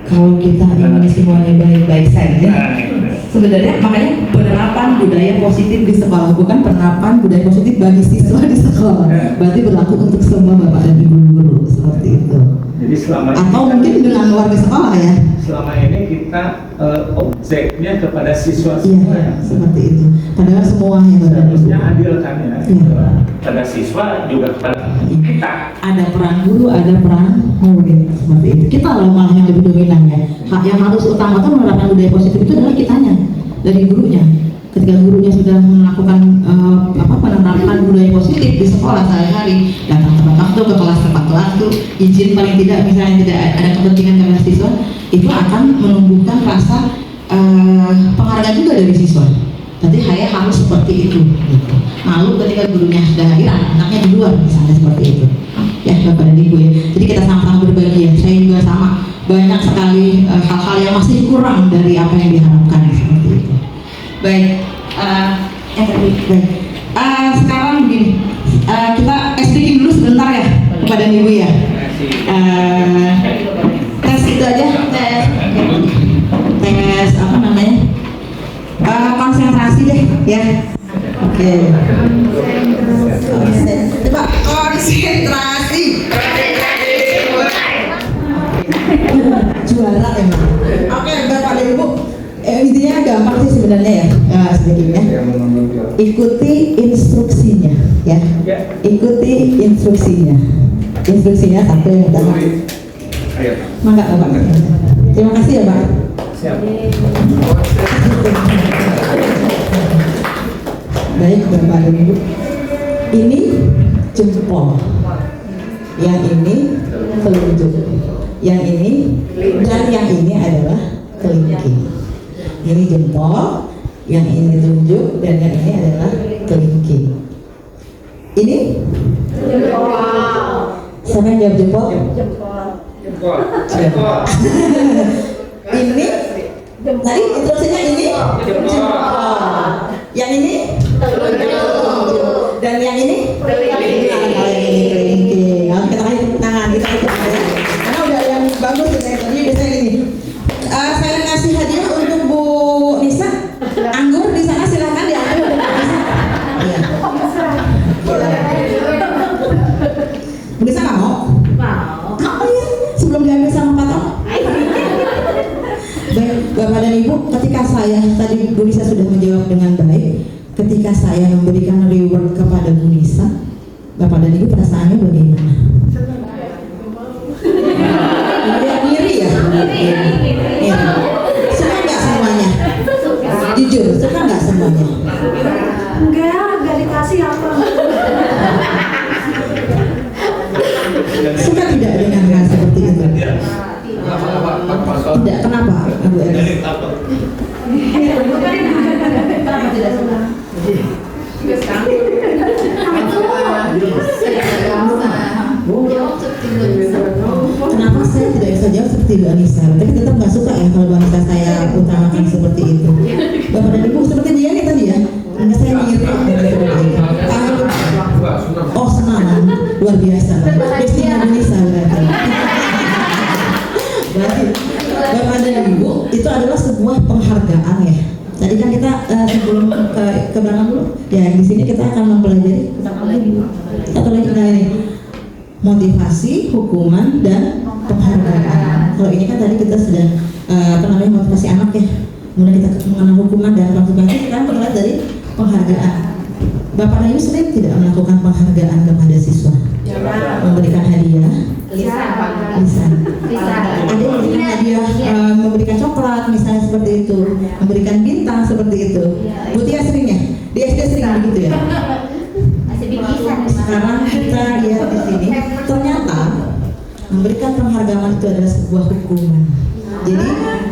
Kalau kita ingin semuanya baik-baik saja, sebenarnya makanya penerapan budaya positif di sekolah, bukan penerapan budaya positif bagi siswa di sekolah. Berarti berlaku untuk semua Bapak dan Ibu guru seperti itu. Jadi selama atau mungkin dengan warga sekolah ya. Selama ini kita objeknya kepada siswa semua. Iya, seperti itu. Padahal semuanya seharusnya adil kan ya. Iya. Pada siswa juga kepada kita. Ada peran guru, ada peran murid seperti itu. Kita lah malah yang lebih dominan ya. Yang harus utama itu menerapkan budaya positif itu adalah kitanya dari gurunya. Ketika gurunya sudah melakukan penerapan budaya positif di sekolah sehari-hari, datang tepat waktu ke kelas tepat waktu, izin paling tidak misalnya tidak ada kepentingan kepada siswa, itu akan menumbuhkan rasa penghargaan juga dari siswa. Berarti harus seperti itu. Gitu. Malu ketika gurunya sudah hadir, anaknya di luar misalnya seperti itu. Ya Bapak dan Ibu ya. Jadi kita sama-sama berbagi ya. Saya juga sama, banyak sekali hal-hal yang masih kurang dari apa yang diharapkan seperti itu. Baik, baik. Sekarang begini, kita speaking dulu sebentar ya kepada Ibu ya. Tes itu aja, tes apa namanya? Konsentrasi deh ya. Oke. Coba konsentrasi. Juara emang. Oke, Bapak dan Ibu. Intinya gampang sih sebenarnya ya, sedikitnya. Ikuti instruksinya, ya. Ikuti instruksinya. Instruksinya sampai yang pertama. Mangga, Bapak. Terima kasih ya, Pak. Siap. Baik, Bapak dan Ibu. Ini jempol. Yang ini telunjuk. Yang ini dan yang ini adalah kelingking. Ini jempol, yang ini telunjuk, dan yang ini adalah kelingking. Ini Jempol. Siapa yang jawab jempol? Jempol. Jempol. Ini tadi instruksinya ini jempol. Yang ini telunjuk. Dan yang ini kelingking. Kita kasih tepuk tangan, kita kasih tepuk tangan. Karena udah yang bagus, tadi biasanya gini. sebelum diambil sama Pak Tono. Baik, Bapak dan Ibu, ketika saya tadi Bu Nisa sudah menjawab dengan baik, ketika saya memberikan reward kepada Bu Nisa, Bapak dan Ibu perasaannya bagaimana? Ngiri ya? Iya. Suka nggak semuanya? Jujur, suka nggak semuanya? Enggak dikasih apa. Suka tidak dengan hal seperti itu? Tidak, kenapa? Bu Elis? Kenapa tidak suka? Kenapa saya tidak bisa jawab seperti Bu Anissa? Tapi tetap nggak suka ya kalau Bu Anissa saya utamakan seperti itu. Bapak dan Ibu seperti dia nih tadi ya. Enggak, saya mirip seperti itu. Oh senang, luar biasa. Bestinya Bu Anissa berarti. Berarti Bapak dan Ibu itu adalah sebuah penghargaan ya. Tadi kan kita sebelum ke belakang dulu, ya di sini kita akan mempelajari satu lagi ini motivasi, hukuman, dan penghargaan. Kalau ini kan tadi kita sudah motivasi anak ya, kemudian kita mengenal hukuman dan konsekuensi. Kita mulai dari penghargaan. Bapak dan Ibu sering tidak melakukan penghargaan kepada siswa, memberikan hadiah. Bisa. Ada yang memberikan hadiah, memberikan coklat misalnya seperti itu, memberikan bintang seperti itu. Bu Tia sering ya? Di SD sering begitu ya? Sekarang kita lihat di sini, ternyata memberikan penghargaan itu adalah sebuah hukuman. Jadi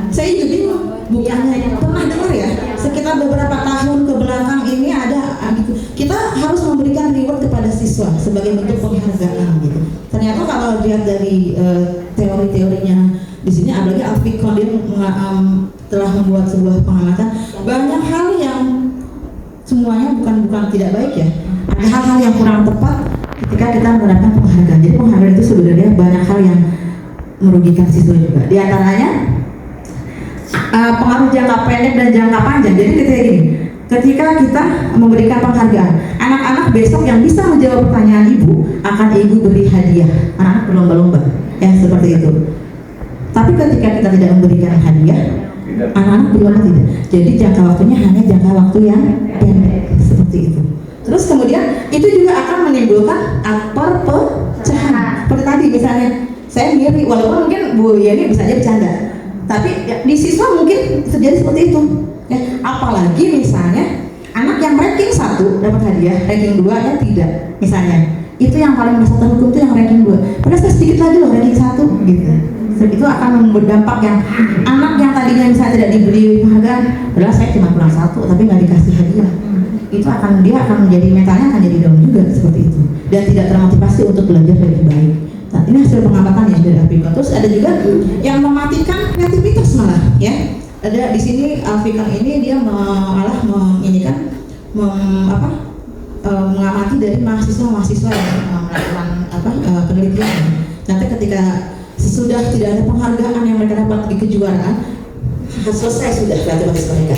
saya juga bingung, bukannya pernah dengar ya? Sekitar beberapa tahun ke belakang ini ada kita harus memberikan reward kepada siswa sebagai bentuk penghargaan gitu. Ternyata kalau lihat dari teori-teorinya di sini, apalagi Alfikon dia telah membuat sebuah pengamatan, banyak hal yang semuanya bukan tidak baik ya. Ada hal-hal yang kurang tepat ketika kita menggunakan penghargaan. Jadi penghargaan itu sebenarnya banyak hal yang merugikan siswa juga. Di antaranya pengaruh jangka pendek dan jangka panjang. Jadi ketika kita memberikan penghargaan, anak-anak besok yang bisa menjawab pertanyaan ibu akan ibu beri hadiah. Anak-anak berlomba-lomba, ya seperti itu. Tapi ketika kita tidak memberikan hadiah, anak-anak berlomba tidak. Jadi jangka waktunya hanya jangka waktu yang pendek seperti itu. Terus kemudian itu juga akan menimbulkan perpecahan. Seperti tadi misalnya, saya ngiri, walaupun mungkin Bu Yeni bisa aja bercanda, tapi ya, di siswa mungkin terjadi seperti itu. Ya, apalagi misalnya anak yang ranking 1 dapat hadiah, ranking 2 ya tidak, misalnya itu yang paling merasa terhukum itu yang ranking 2. Padahal saya sedikit lagi loh ranking 1 gitu. Itu akan berdampak yang anak yang tadinya misalnya tidak diberi penghargaan, padahal saya cuma kurang 1 tapi nggak dikasih hadiah. Itu dia akan menjadi mentalnya akan jadi down juga seperti itu dan tidak termotivasi untuk belajar lebih baik. Nah, ini hasil pengamatan ya dari Alfikon. Terus ada juga yang mematikan kreativitas malah ya. Ada di sini Alfikon ini dia malah mengamati dari mahasiswa yang melakukan penelitian. Nanti ketika sesudah tidak ada penghargaan yang mereka dapat di kejuaraan, selesai sudah kreativitas mereka.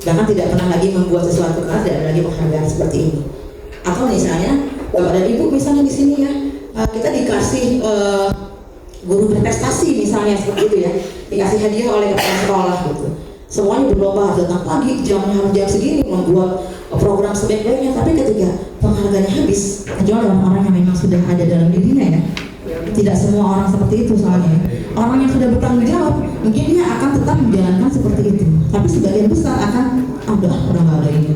Bahkan tidak pernah lagi membuat sesuatu karena tidak ada lagi penghargaan seperti ini. Atau misalnya Bapak dan Ibu misalnya di sini ya, kita dikasih guru berprestasi misalnya seperti itu ya, dikasih hadiah oleh kepala sekolah gitu. Semuanya berlomba harus datang pagi, jamnya harus jam segini, membuat program sebaik-baiknya. Tapi ketika penghargaannya habis, kecuali orang-orang yang memang sudah ada dalam dirinya ya, tidak semua orang seperti itu soalnya. Orang yang sudah bertanggung jawab, mungkin dia akan tetap menjalankan seperti itu. Tapi sebagian besar akan, udah nggak ada ini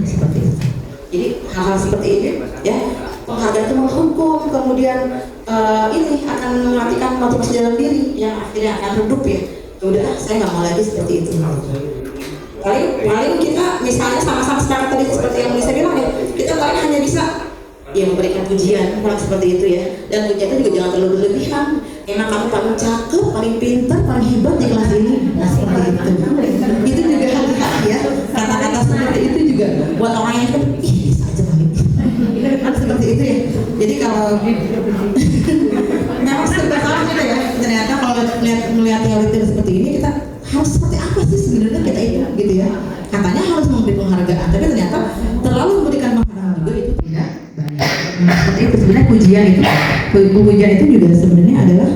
seperti itu. Jadi hal-hal seperti ini ya, penghargaan itu menghukum, kemudian ini akan mematikan motivasi dalam diri yang akhirnya akan redup ya. Udah, saya nggak mau lagi seperti itu. Paling kita misalnya sama-sama sepakat tadi seperti yang bisa bilang ya, kita paling hanya bisa ya memberikan pujian paling seperti itu ya. Dan pujian itu juga jangan terlalu berlebihan. Emang kamu paling cakep, paling pintar, paling hebat di kelas ini. Nah seperti itu. Itu juga hati-hati ya. Kata-kata seperti itu juga buat orang yang kan, ih bisa aja paling. Kan seperti itu ya. Jadi kalau memang serba salah juga ya. Ternyata kalau melihat teori seperti ini, kita harus seperti apa sih sebenarnya kita itu gitu ya. Katanya harus memberi penghargaan, tapi ternyata terlalu memberikan penghargaan juga itu tidak baik. Nah, seperti itu sebenarnya pujian itu juga sebenarnya adalah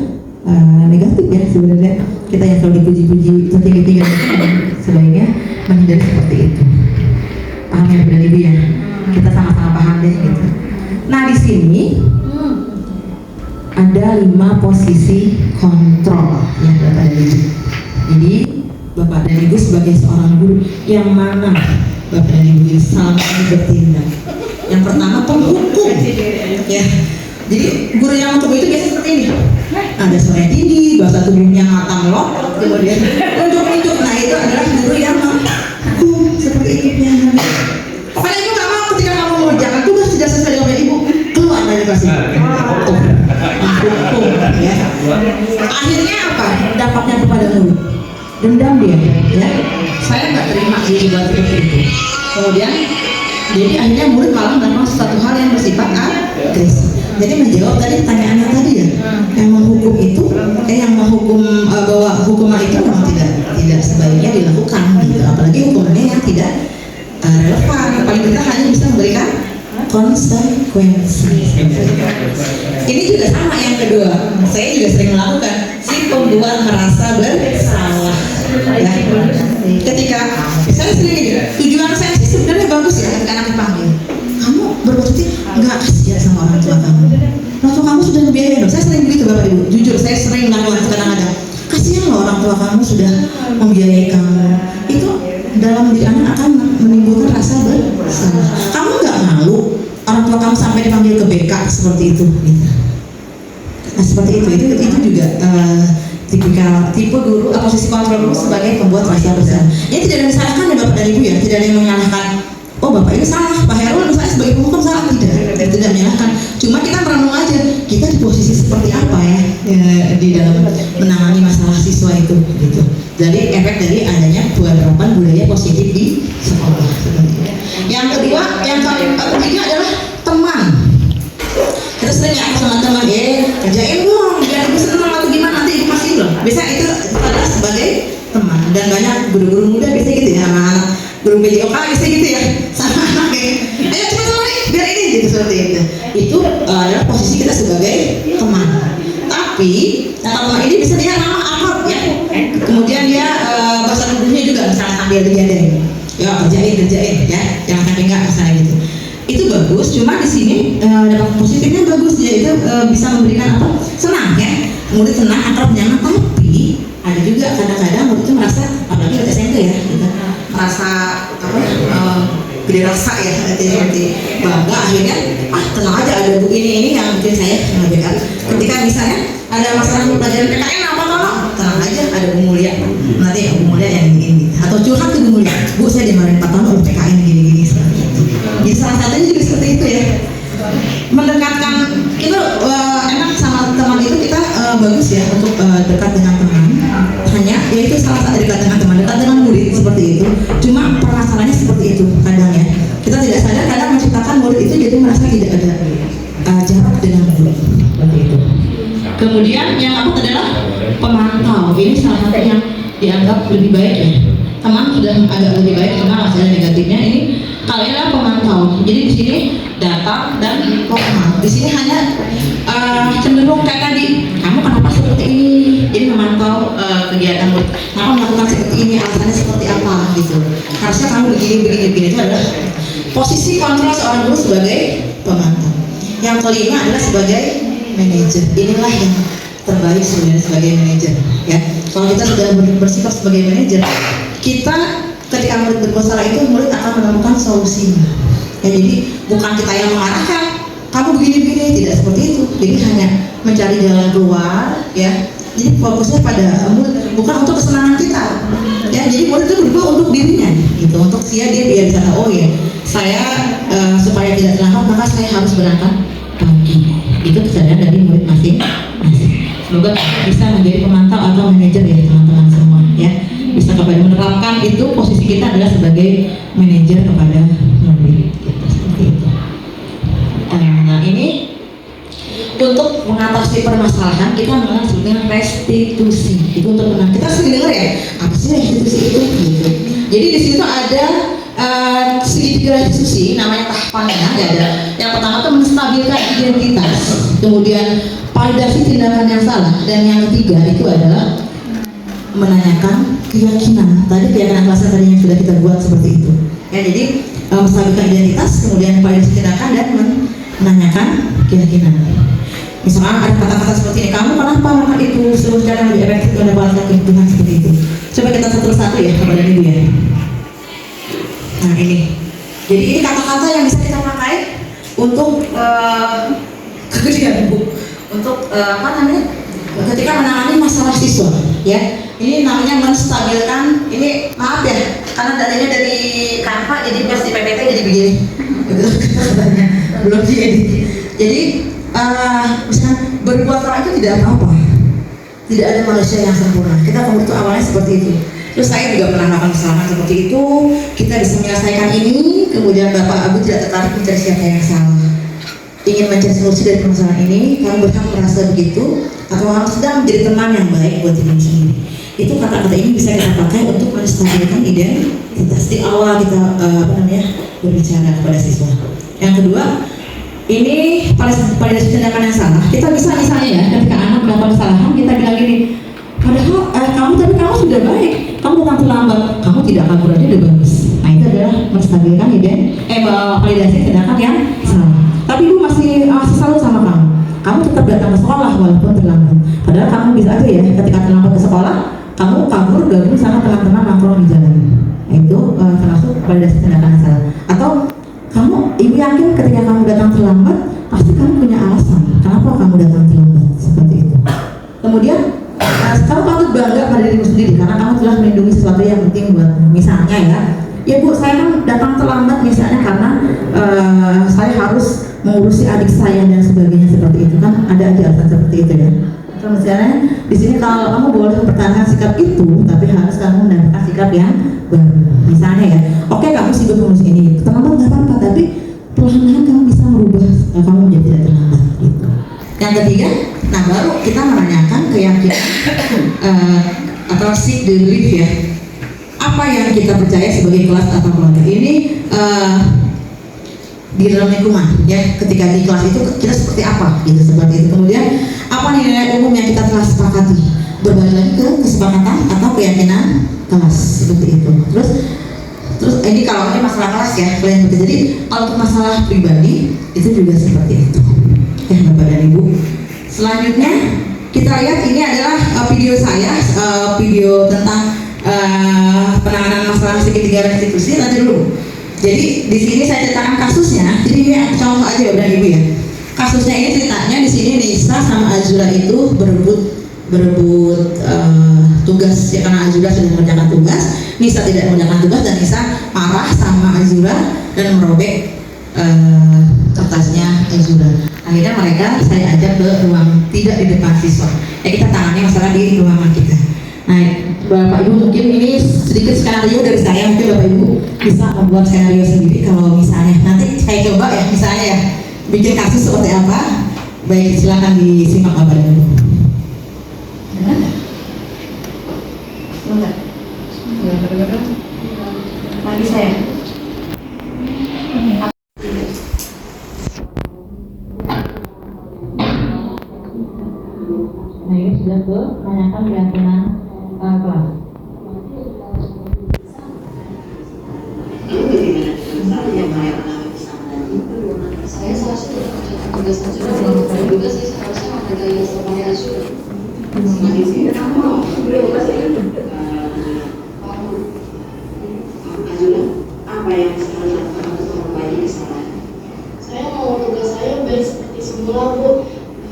negatif ya sebenarnya. Kita yang selalu dipuji-puji tertinggi-tinggi sebaiknya menghindari seperti itu. Paham ya Bapak Ibu ya? Kita sama-sama paham deh gitu. Nah di sini ada 5 posisi kontrol ya Bapak dan Ibu. Jadi Bapak dan Ibu sebagai seorang guru yang mana Bapak dan Ibu salah bertindak? Yang pertama penghukum ya. Jadi guru yang untuk itu biasanya seperti ini. Ada suara tinggi, bahasa tubuhnya ngata melot, kemudian unjuk-unjuk. Nah itu adalah guru yang menghukum seperti itu ya. Pokoknya Ibu nggak mau ketika kamu mengerjakan tugas tidak sesuai dengan Ibu, keluar dari kelas itu. Hukum ya. Akhirnya apa? Dampaknya kepada murid. Dendam dia ya. Saya nggak terima dibuat seperti itu. Kemudian jadi akhirnya murid malah melakukan suatu hal yang bersifat agresif. Jadi menjawab tadi pertanyaannya tadi ya, yang menghukum itu, yang menghukum bahwa hukuman itu memang tidak sebaiknya dilakukan gitu. Apalagi hukumannya yang tidak relevan. Paling kita hanya bisa memberikan konsekuensi. Ini juga sama yang kedua. Saya juga sering melakukan si pembuat merasa bersalah. Ya. Ketika saya sering ini, tujuan saya sih sebenarnya bagus ya, anak dipanggil. Kamu berbuat seperti nggak kasihan sama orang tua kamu. Orang tua kamu sudah membiayai dong. Saya sering begitu Bapak Ibu. Jujur saya sering melakukan kadang-kadang. Kasihan loh orang tua kamu sudah membiayai kamu. Itu dalam diri anak akan menimbulkan rasa bersalah. Kamu nggak malu orang tua kamu sampai dipanggil ke BK seperti itu? Gitu. Nah seperti itu juga tipe guru atau posisi kontrol guru sebagai pembuat rasa bersalah. Ya tidak ada yang disalahkan ya Bapak dan Ibu ya. Tidak ada yang menyalahkan. Oh Bapak ini salah, Pak Herul saya sebagai penghukum salah, tidak menyalahkan. Cuma kita merenung aja, kita di posisi seperti apa ya di dalam menangani masalah siswa itu gitu. Jadi efek dari adanya penerapan budaya positif di sekolah. Yang kedua, yang ketiga adalah teman. Kita sering ya sama teman, kerjain dong, biar ibu senang atau gimana nanti ibu kasih loh. Biasanya itu adalah sebagai teman. Dan banyak guru-guru muda biasanya gitu ya, anak guru PJOK biasanya gitu ya, sama anaknya. Ayo cepat sama nih, biar ini gitu seperti itu. Itu adalah posisi kita sebagai teman. Tapi teman ini bisa dia nama akrab ya. Kemudian dia bahasa tubuhnya juga misalnya sambil dijadain. Ya kerjain ya, jangan sampai enggak misalnya gitu. Itu bagus, cuma di sini dapat positifnya bagus, dia itu bisa memberikan apa? Senang ya, murid senang, akrab nyaman. Tapi ada juga kadang-kadang murid itu merasa, apalagi di SMP ya, gitu, merasa apa? Gede rasa ya, seperti bangga. Akhirnya tenang aja, ada bu ini yang bikin saya mengajarkan. Ketika misalnya ada masalah pelajaran PKN apa tenang aja, ada Bu Mulia, nanti Bu Mulia yang ini atau curhat ke Bu Mulia, Bu saya dimarahin 4 tahun oleh PKN gini-gini seperti itu. Jadi salah satunya juga seperti itu ya, mendekatkan itu enak sama teman itu kita bagus ya untuk dekat dengan teman. Hanya yaitu salah satu dekat dengan teman, dekat dengan murid seperti itu. Cuma permasalahannya seperti itu kadang ya, kita tidak sadar kadang menciptakan murid itu jadi merasa tidak ada jarak dengan murid seperti itu. Kemudian yang keempat adalah pemantau. Ini salah satu yang dianggap lebih baik ya. Teman sudah agak lebih baik karena hasil negatifnya ini kalian adalah pemantau. Jadi di sini datang dan pemantau. Di sini hanya cenderung kayak tadi, kamu kenapa seperti ini? Jadi memantau kegiatan murid. Kenapa melakukan seperti ini? Alasannya seperti apa gitu. Harusnya kamu begini itu adalah posisi kontrol seorang guru sebagai pemantau. Yang kelima adalah sebagai manajer. Inilah yang terbaik sebenarnya sebagai manajer ya. Kalau kita sudah bersifat sebagai manajer, kita ketika murid berbuat salah itu murid akan menemukan solusinya ya. Jadi bukan kita yang mengarahkan kamu begini-begini, tidak seperti itu. Jadi hanya mencari jalan keluar ya. Jadi fokusnya pada murid, bukan untuk kesenangan kita ya. Jadi murid itu berubah untuk dirinya gitu, untuk dia bisa tahu, oh ya saya supaya tidak terlambat maka saya harus berangkat pagi. Itu kesadaran dari murid masing-masing. Semoga bisa menjadi pemantau atau manajer ya teman-teman semua ya. Bisa kepada menerapkan itu, posisi kita adalah sebagai manajer kepada murid gitu, seperti itu. Nah ini untuk mengatasi permasalahan kita mengenal sebenarnya restitusi. Itu untuk menang. Kita sering dengar ya, apa sih restitusi itu gitu. Jadi di situ ada segitiga restitusi, namanya tahapannya ada. Yang pertama itu menstabilkan identitas, kemudian validasi tindakan yang salah, dan yang ketiga itu adalah menanyakan keyakinan. Tadi keyakinan kelasnya tadi yang sudah kita buat seperti itu. Ya, jadi menstabilkan identitas, kemudian validasi tindakan dan menanyakan keyakinan. Misalnya ada kata-kata seperti ini, kamu kenapa melakukan itu, seluruh cara lebih efektif mendapatkan keuntungan seperti itu. Coba kita satu-satu ya kepada ibu ya. Nah ini, jadi ini kata-kata yang bisa kita pakai untuk kemudian untuk apa namanya, ketika menangani masalah siswa ya. Ini namanya menstabilkan, ini maaf ya karena datanya dari Canva jadi pas di PPT jadi begini belum diedit. Jadi misalnya berbuat salah itu tidak apa-apa, tidak ada manusia yang sempurna, kita membutuhkan awalnya seperti itu. Terus saya juga pernah melakukan kesalahan seperti itu, kita bisa menyelesaikan ini, kemudian Bapak Abu tidak tertarik mencari siapa yang salah, ingin mencari solusi dari permasalahan ini. Kamu berhak merasa begitu, atau kamu sedang menjadi teman yang baik buat diri sendiri. Itu kata-kata ini bisa kita pakai untuk menstabilkan identitas di awal kita berbicara kepada siswa. Yang kedua, ini validasi tindakan yang salah. Kita bisa misalnya ya, ketika anak melakukan kesalahan, kita bilang gini, padahal kamu sudah baik, kamu datang terlambat, kamu tidak kabur aja udah bagus. Nah itu adalah menstabilkan validasi tindakan yang salah. Tapi ibu masih salut sama kamu tetap datang ke sekolah walaupun terlambat. Padahal kamu bisa aja ya, ketika terlambat ke sekolah, kamu kabur gabung sama teman-teman nongkrong di jalan. Itu termasuk validasi tindakan yang salah. Atau ibu yakin ketika kamu datang terlambat, pasti kamu punya alasan kenapa kamu datang terlambat, seperti itu. Kemudian kamu patut bangga pada dirimu sendiri karena kamu telah melindungi sesuatu yang penting buat, misalnya ya bu, saya kan datang terlambat misalnya karena saya harus mengurusi adik saya dan sebagainya, seperti itu kan, ada aja alasan seperti itu ya. Atau misalnya di sini kalau kamu boleh mempertahankan sikap itu, tapi harus kamu mendapatkan sikap yang baru. Misalnya ya, oke kamu sibuk ngurus ini, terlambat nggak apa-apa, tapi perlahan-lahan kamu bisa merubah kamu menjadi tidak terlambat gitu. Yang ketiga, nah baru kita menanyakan keyakinan atau seek the belief ya. Apa yang kita percaya sebagai kelas atau keluarga ini di dalam lingkungan ya, ketika di kelas itu kita seperti apa gitu, seperti itu. Kemudian apa nilai umum yang kita telah sepakati, berbalik lagi ke kesepakatan atau keyakinan kelas, seperti itu. Terus ini kalau ini masalah kelas ya, kalian betul. Jadi kalau untuk masalah pribadi itu juga seperti itu ya Bapak dan Ibu. Selanjutnya kita lihat ini adalah video saya, video tentang penanganan masalah segitiga restitusi. Nanti dulu. Jadi di sini saya ceritakan kasusnya. Jadi ini contoh aja udah Ibu ya. Kasusnya ini ceritanya di sini Nisa sama Azura itu berebut tugas ya, karena Azura sudah mengerjakan tugas, Nisa tidak mengerjakan tugas dan Nisa marah sama Azura dan merobek kertasnya Azura. Akhirnya mereka saya ajak ke ruang tidak di depan siswa. Kita tangani masalah di ruangan kita. Nah, Bapak Ibu mungkin ini sedikit skenario dari saya, mungkin Bapak Ibu bisa membuat skenario sendiri kalau misalnya nanti saya coba ya, misalnya ya bikin kasus seperti apa. Baik, silakan disimak Bapak dan Ibu. Lagi saya. Nah ini sudah ke menanyakan keyakinan kelas. Saya seharusnya tugas Azura juga saya seharusnya menghargai sebagai Azura. Apa yang saya lakukan untuk memperbaiki kesalahan? Saya mau tugas saya baik seperti semula Bu.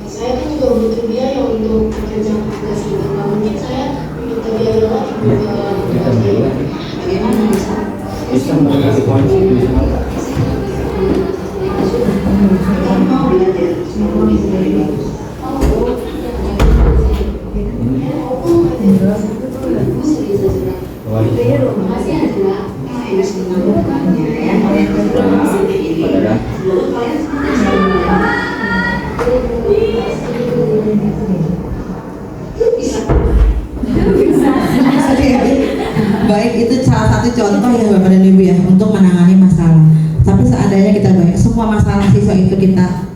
Saya kan juga butuh biaya untuk mengerjakan tugas itu. Nggak mungkin saya minta biaya lagi buat biaya. Bagaimana Bisa mengasih kunci mau belajar teknologi sendiri bagus. Makasih Azura. Ini menentukannya ya. Kalian berdua seperti ini. Seluruh kalian Baik, itu salah satu contoh ya Bapak dan Ibu ya untuk menangani masalah. Tapi seandainya kita banyak semua masalah siswa itu kita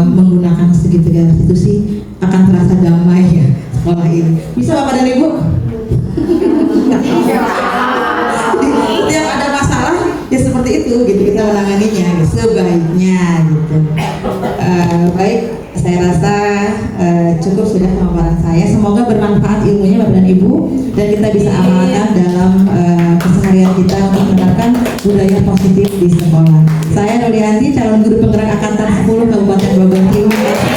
menggunakan segitiga restitusi akan terasa damai ya sekolah ini. Bisa Bapak dan Ibu? Setiap ada masalah ya seperti itu gitu kita menanganinya sebaiknya gitu. Baik, saya rasa cukup sudah pemaparan saya. Semoga bermanfaat ilmunya Bapak dan Ibu dan kita bisa amalkan dalam keseharian kita untuk menerapkan budaya positif di sekolah. Saya Nurianti, calon guru penggerak angkatan 10 Kabupaten Bogor. Terima kasih.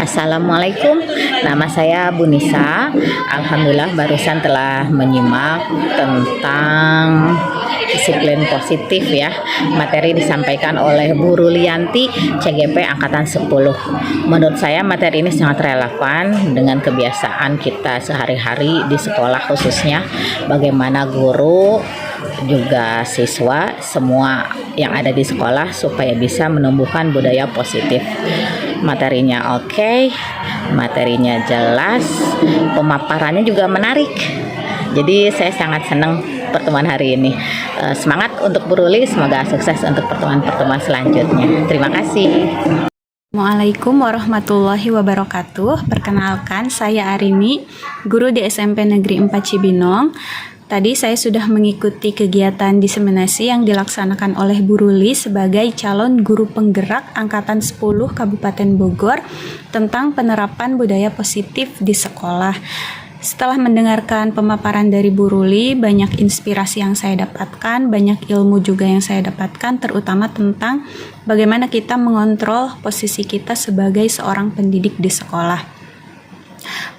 Assalamualaikum, nama saya Bu Nisa. Alhamdulillah barusan telah menyimak tentang disiplin positif ya. Materi disampaikan oleh Bu Rulianti, CGP Angkatan 10. Menurut saya materi ini sangat relevan dengan kebiasaan kita sehari-hari di sekolah, khususnya bagaimana guru juga siswa semua yang ada di sekolah supaya bisa menumbuhkan budaya positif. Materinya oke, materinya jelas, pemaparannya juga menarik. Jadi saya sangat senang pertemuan hari ini. Semangat untuk Bu Ruli, semoga sukses untuk pertemuan-pertemuan selanjutnya. Terima kasih. Assalamualaikum warahmatullahi wabarakatuh. Perkenalkan, saya Arini, guru di SMP Negeri 4 Cibinong. Tadi saya sudah mengikuti kegiatan diseminasi yang dilaksanakan oleh Bu Ruli sebagai calon guru penggerak Angkatan 10 Kabupaten Bogor tentang penerapan budaya positif di sekolah. Setelah mendengarkan pemaparan dari Bu Ruli, banyak inspirasi yang saya dapatkan, banyak ilmu juga yang saya dapatkan, terutama tentang bagaimana kita mengontrol posisi kita sebagai seorang pendidik di sekolah.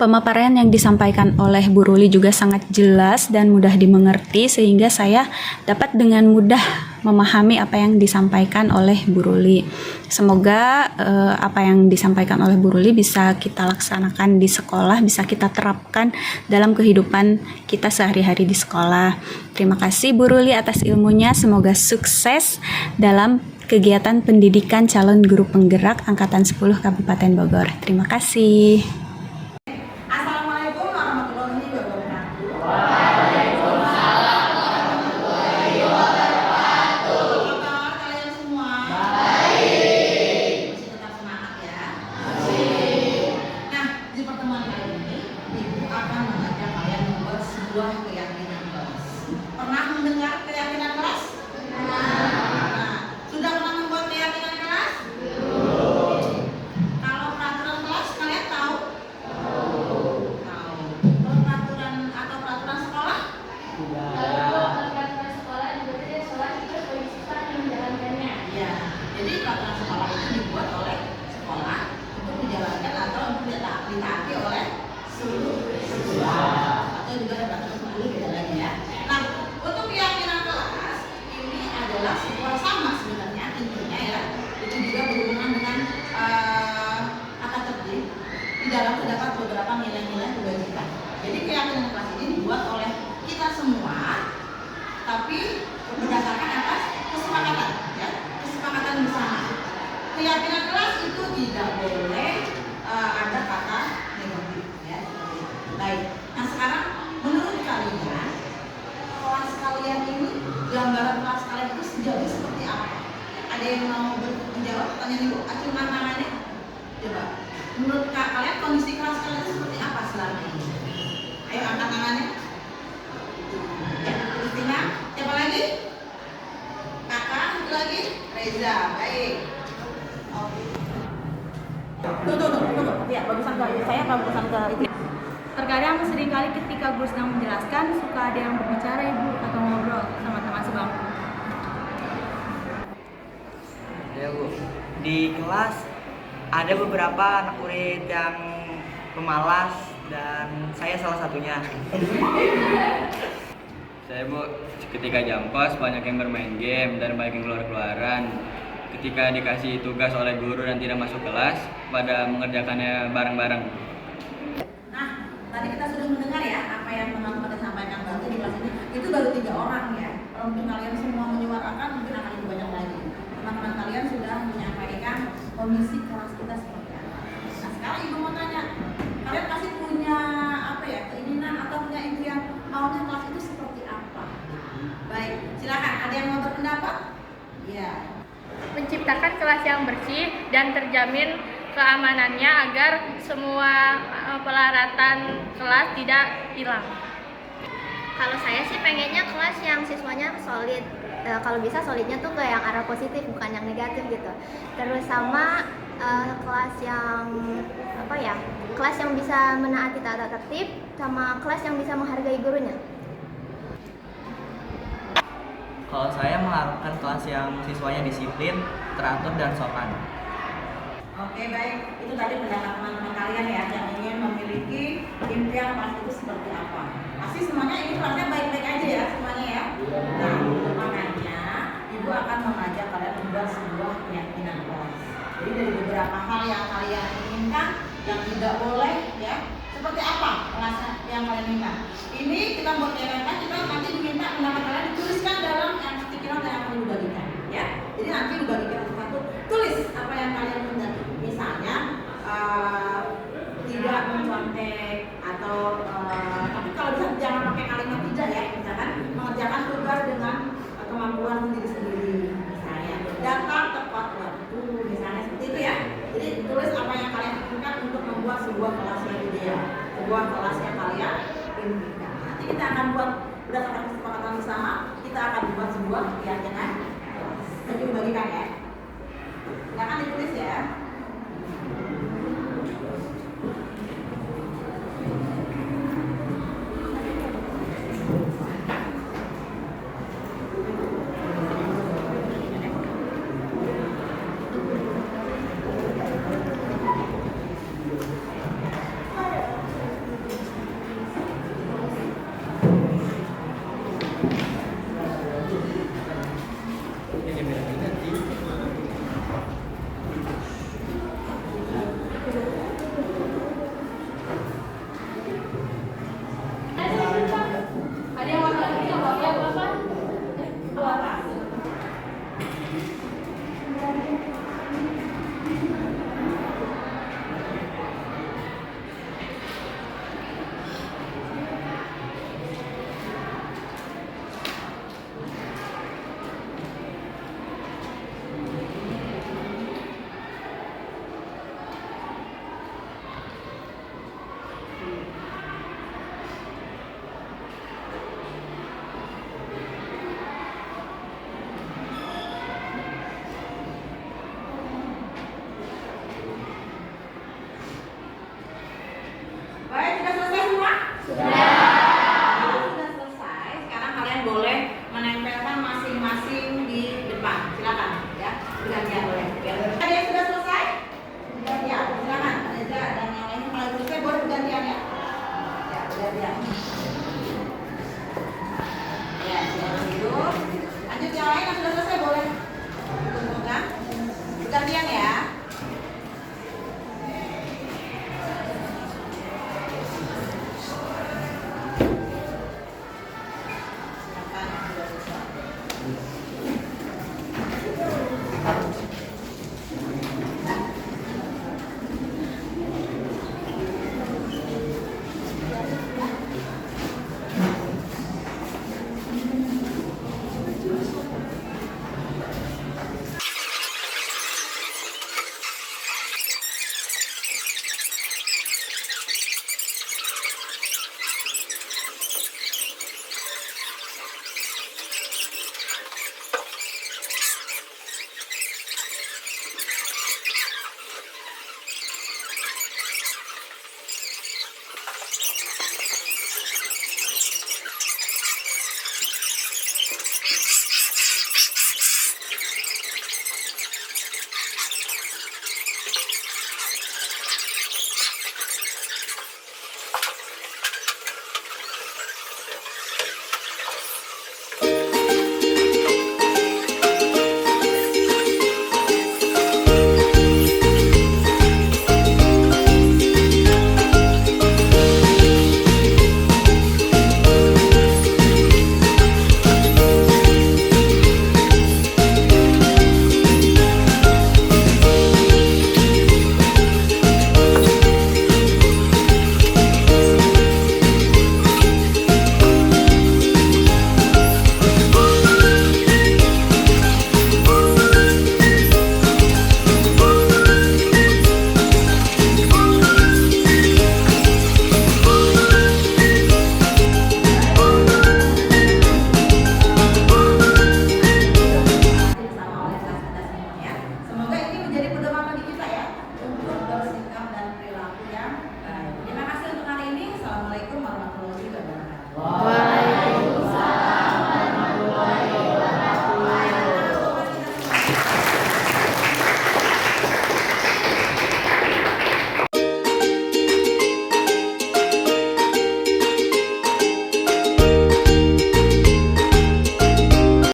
Pemaparan yang disampaikan oleh Bu Ruli juga sangat jelas dan mudah dimengerti, sehingga saya dapat dengan mudah memahami apa yang disampaikan oleh Bu Ruli. Semoga apa yang disampaikan oleh Bu Ruli bisa kita laksanakan di sekolah, bisa kita terapkan dalam kehidupan kita sehari-hari di sekolah. Terima kasih Bu Ruli atas ilmunya, semoga sukses dalam kegiatan pendidikan calon guru penggerak Angkatan 10 Kabupaten Bogor. Terima kasih. dalam terdapat beberapa nilai-nilai kewajiban. Jadi keyakinan kelas ini dibuat oleh kita semua, tapi berdasarkan atas kesepakatan, ya, kesepakatan bersama. Keyakinan kelas itu tidak boleh ada kata negatif, ya. Baik. Nah sekarang menurut kalian, kelas kalian ini, gambaran kelas kalian itu sejauh seperti apa? Ada yang mau menjawab pertanyaan ibu? Acungkan tangannya. Coba. Menurut kalian kondisi kelas kalian itu seperti apa selama ini? Ayo angkat tangannya. Ya, Kristina. Siapa lagi? Kakak, satu lagi. Reza. Baik. Oke. Tunggu. Ya, bagusan ke saya apa bagusan ke itu? Terkadang seringkali ketika guru sedang menjelaskan suka ada yang berbicara ibu atau ngobrol sama teman sebangku. Ya Bu, di kelas ada beberapa anak murid yang pemalas dan saya salah satunya. Saya Bu, ketika jam kos banyak yang bermain game dan banyak yang keluar-keluaran. Ketika dikasih tugas oleh guru dan tidak masuk kelas, pada mengerjakannya bareng-bareng. Nah, tadi kita sudah mendengar ya apa yang teman-teman sampaikan baru di kelas ini. Itu baru 3 orang ya. Kalau mungkin kalian semua menyuarakan, mungkin akan lebih banyak lagi. Teman-teman kalian sudah menyampaikan kondisi kelas kita seperti apa. Nah, sekarang ibu mau tanya, kalian pasti punya apa ya, keinginan atau punya impian maunya kelas itu seperti apa? Baik, silakan. Ada yang mau berpendapat? Iya. menciptakan kelas yang bersih dan terjamin keamanannya agar semua peralatan kelas tidak hilang. Kalau saya sih pengennya kelas yang siswanya solid. Kalau bisa solidnya tuh ke yang arah positif, bukan yang negatif gitu. Terus sama kelas yang kelas yang bisa menaati tata tertib, sama kelas yang bisa menghargai gurunya. Kalau saya mengharapkan kelas yang siswanya disiplin, teratur, dan sopan. Oke, baik. Itu tadi pendapat teman-teman kalian ya yang ingin memiliki impian kelas itu seperti apa. Pasti semuanya ini kelasnya baik-baik aja ya semuanya ya. Nah, makanya Ibu akan mengajak kalian membuat sebuah keyakinan kelas. Jadi dari beberapa hal yang kalian inginkan, yang tidak boleh ya. Seperti apa kelas yang kalian minta? Ini kita buat keyakinan, kita nanti diminta pendapat kalian dituliskan dalam yang sticky note yang akan dibagikan ya. Jadi nanti dibagikan satu-satu, tulis apa yang kalian minta. Misalnya tidak mencontek atau tapi kalau bisa jangan pakai kalimat tidak ya, misalkan mengerjakan tugas dengan kemampuan sendiri-sendiri, misalnya datang tepat waktu, misalnya seperti itu ya. Jadi tulis apa yang kalian inginkan untuk membuat sebuah kelas yang ideal, sebuah kelas yang kalian inginkan. Nanti kita akan buat berdasarkan kesepakatan bersama, kita akan buat sebuah keyakinan kelas. Jadi dibagikan ya, silakan ditulis ya.